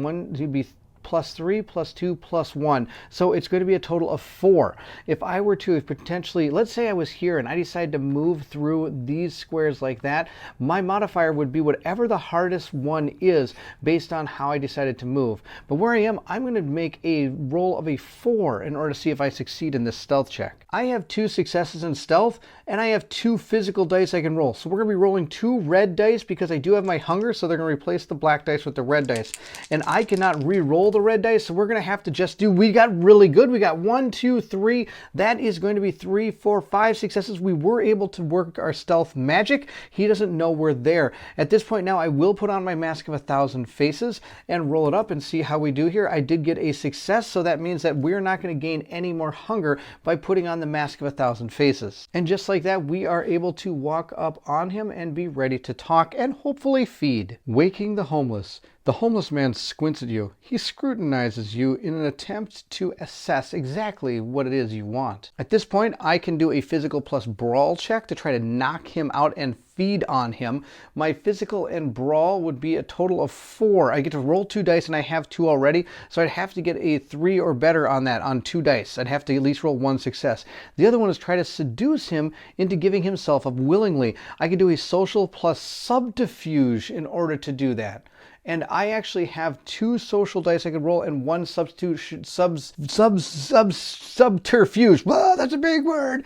+3, +2, +1. So it's going to be a total of 4. If I were to potentially, let's say I was here and I decided to move through these squares like that, my modifier would be whatever the hardest one is based on how I decided to move. But where I am, I'm going to make a roll of a 4 in order to see if I succeed in this stealth check. I have 2 successes in stealth and I have 2 physical dice I can roll. So we're going to be rolling 2 red dice because I do have my hunger, so they're going to replace the black dice with the red dice. And I cannot re-roll the red dice, so we're going to have to just do, we got really good. We got 1, 2, 3. That is going to be 3, 4, 5 successes. We were able to work our stealth magic. He doesn't know we're there. At this point now, I will put on my Mask of 1,000 Faces and roll it up and see how we do here. I did get a success, so that means that we're not going to gain any more hunger by putting on the Mask of 1,000 Faces. And just like that, we are able to walk up on him and be ready to talk and hopefully feed. Waking the homeless. The homeless man squints at you. He scrutinizes you in an attempt to assess exactly what it is you want. At this point, I can do a physical plus brawl check to try to knock him out and feed on him. My physical and brawl would be a total of 4. I get to roll 2 dice and I have 2 already, so I'd have to get a 3 or better on that on 2 dice. I'd have to at least roll 1 success. The other one is try to seduce him into giving himself up willingly. I could do a social plus subterfuge in order to do that. And I actually have 2 social dice I could roll and 1 subterfuge. Whoa, that's a big word.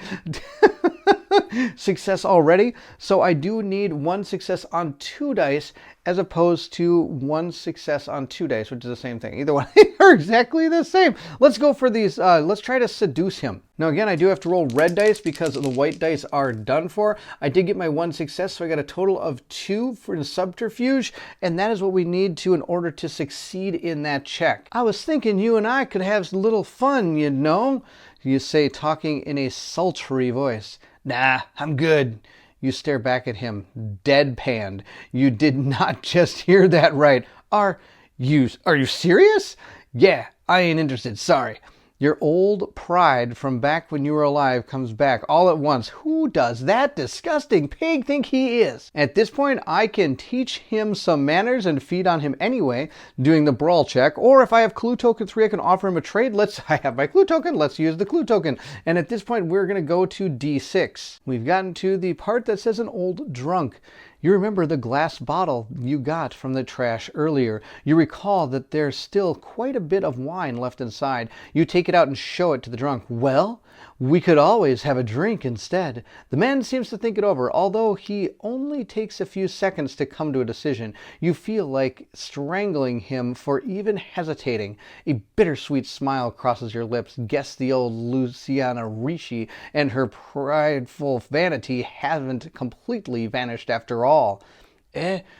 Success already. So I do need 1 success on 2 dice as opposed to 1 success on 2 dice, which is the same thing. Either one are exactly the same. Let's go for these. Let's try to seduce him. Now again, I do have to roll red dice because the white dice are done for. I did get my 1 success, so I got a total of 2 for the subterfuge, and that is what we need to in order to succeed in that check. I was thinking you and I could have a little fun, you know, you say, talking in a sultry voice. Nah, I'm good. You stare back at him, deadpanned. You did not just hear that right. Are you serious? Yeah, I ain't interested, sorry. Your old pride from back when you were alive comes back all at once. Who does that disgusting pig think he is? At this point, I can teach him some manners and feed on him anyway, doing the brawl check. Or if I have clue token 3, I can offer him a trade. I have my clue token. Let's use the clue token. And at this point, we're going to go to D6. We've gotten to the part that says an old drunk. You remember the glass bottle you got from the trash earlier. You recall that there's still quite a bit of wine left inside. You take it out and show it to the drunk. Well, we could always have a drink instead. The man seems to think it over, although he only takes a few seconds to come to a decision. You feel like strangling him for even hesitating. A bittersweet smile crosses your lips. Guess the old Luciana Ricci and her prideful vanity haven't completely vanished after all.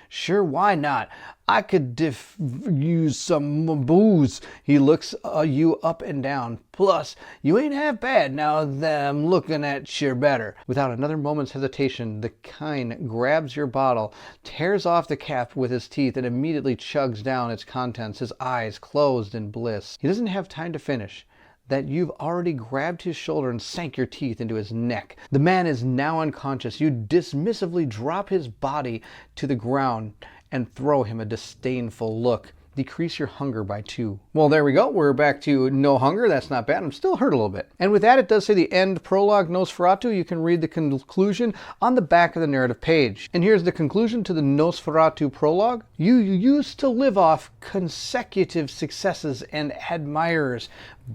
Sure, why not? I could use some booze. He looks you up and down. Plus, you ain't half bad now that I'm looking at you better. Without another moment's hesitation, the kind grabs your bottle, tears off the cap with his teeth, and immediately chugs down its contents, his eyes closed in bliss. He doesn't have time to finish. That you've already grabbed his shoulder and sank your teeth into his neck. The man is now unconscious. You dismissively drop his body to the ground and throw him a disdainful look. Decrease your hunger by 2. Well, there we go. We're back to no hunger. That's not bad. I'm still hurt a little bit. And with that, it does say the end prologue Nosferatu. You can read the conclusion on the back of the narrative page. And here's the conclusion to the Nosferatu prologue. You used to live off consecutive successes and admirers,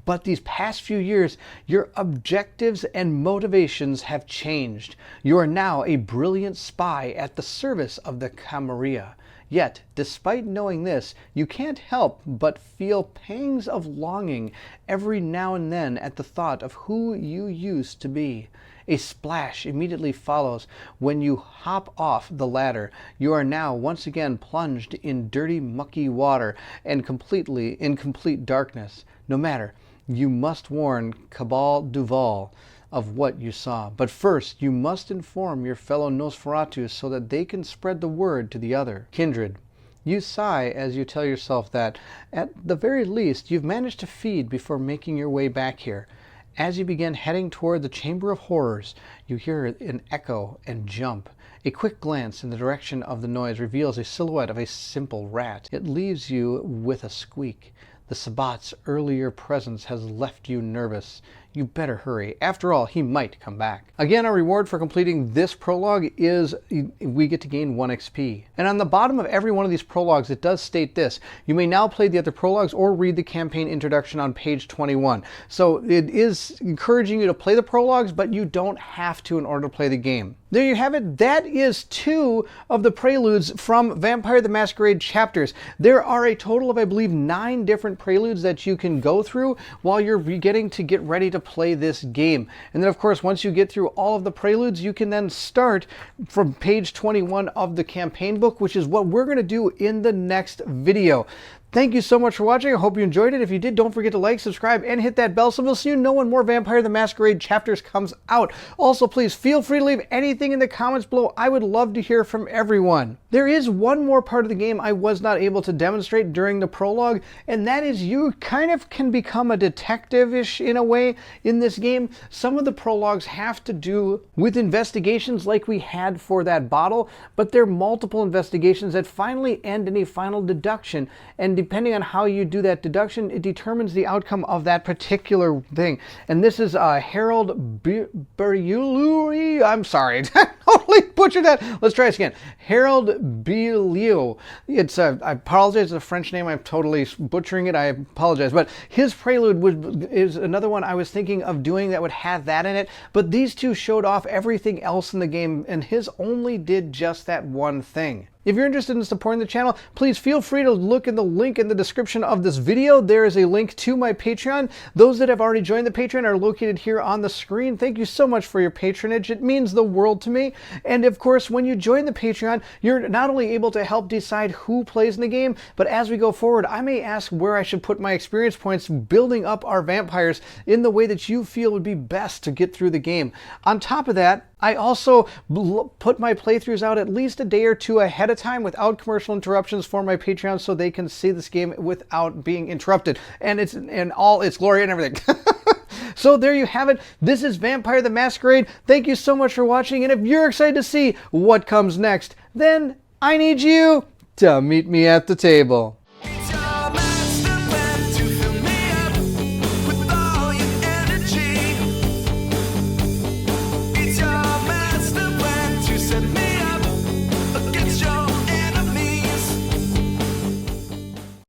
but these past few years, your objectives and motivations have changed. You are now a brilliant spy at the service of the Camarilla. Yet, despite knowing this, you can't help but feel pangs of longing every now and then at the thought of who you used to be. A splash immediately follows when you hop off the ladder. You are now once again plunged in dirty, mucky water and in complete darkness. No matter, you must warn Cabal Duval of what you saw. But first, you must inform your fellow Nosferatu so that they can spread the word to the other kindred. You sigh as you tell yourself that, at the very least, you've managed to feed before making your way back here. As you begin heading toward the Chamber of Horrors, you hear an echo and jump. A quick glance in the direction of the noise reveals a silhouette of a simple rat. It leaves you with a squeak. The Sabbat's earlier presence has left you nervous. You better hurry. After all, he might come back. Again, our reward for completing this prologue is we get to gain 1 XP. And on the bottom of every one of these prologues, it does state this. You may now play the other prologues or read the campaign introduction on page 21. So it is encouraging you to play the prologues, but you don't have to in order to play the game. There you have it. That is 2 of the preludes from Vampire the Masquerade chapters. There are a total of, I believe, 9 different preludes that you can go through while you're getting to get ready to play this game. And then, of course, once you get through all of the preludes, you can then start from page 21 of the campaign book, which is what we're going to do in the next video. Thank you so much for watching. I hope you enjoyed it. If you did, don't forget to like, subscribe, and hit that bell so we'll see you know when more Vampire the Masquerade chapters comes out. Also, please feel free to leave anything in the comments below. I would love to hear from everyone. There is one more part of the game I was not able to demonstrate during the prologue, and that is you kind of can become a detective-ish in a way in this game. Some of the prologues have to do with investigations like we had for that bottle, but there are multiple investigations that finally end in a final deduction, and depending on how you do that deduction, it determines the outcome of that particular thing. And this is Harold Beruluri. I'm sorry, I totally butchered that. Let's try this again. Harold Beruluri. It's I apologize. It's a French name. I'm totally butchering it. I apologize. But his Prelude is another one I was thinking of doing that would have that in it. But these two showed off everything else in the game, and his only did just that one thing. If you're interested in supporting the channel, please feel free to look in the link in the description of this video. There is a link to my Patreon. Those that have already joined the Patreon are located here on the screen. Thank you so much for your patronage. It means the world to me. And of course, when you join the Patreon, you're not only able to help decide who plays in the game, but as we go forward, I may ask where I should put my experience points building up our vampires in the way that you feel would be best to get through the game. On top of that, I also put my playthroughs out at least a day or two ahead of time without commercial interruptions for my Patreon so they can see this game without being interrupted. And it's in all its glory and everything. So there you have it. This is Vampire the Masquerade. Thank you so much for watching. And if you're excited to see what comes next, then I need you to meet me at the table.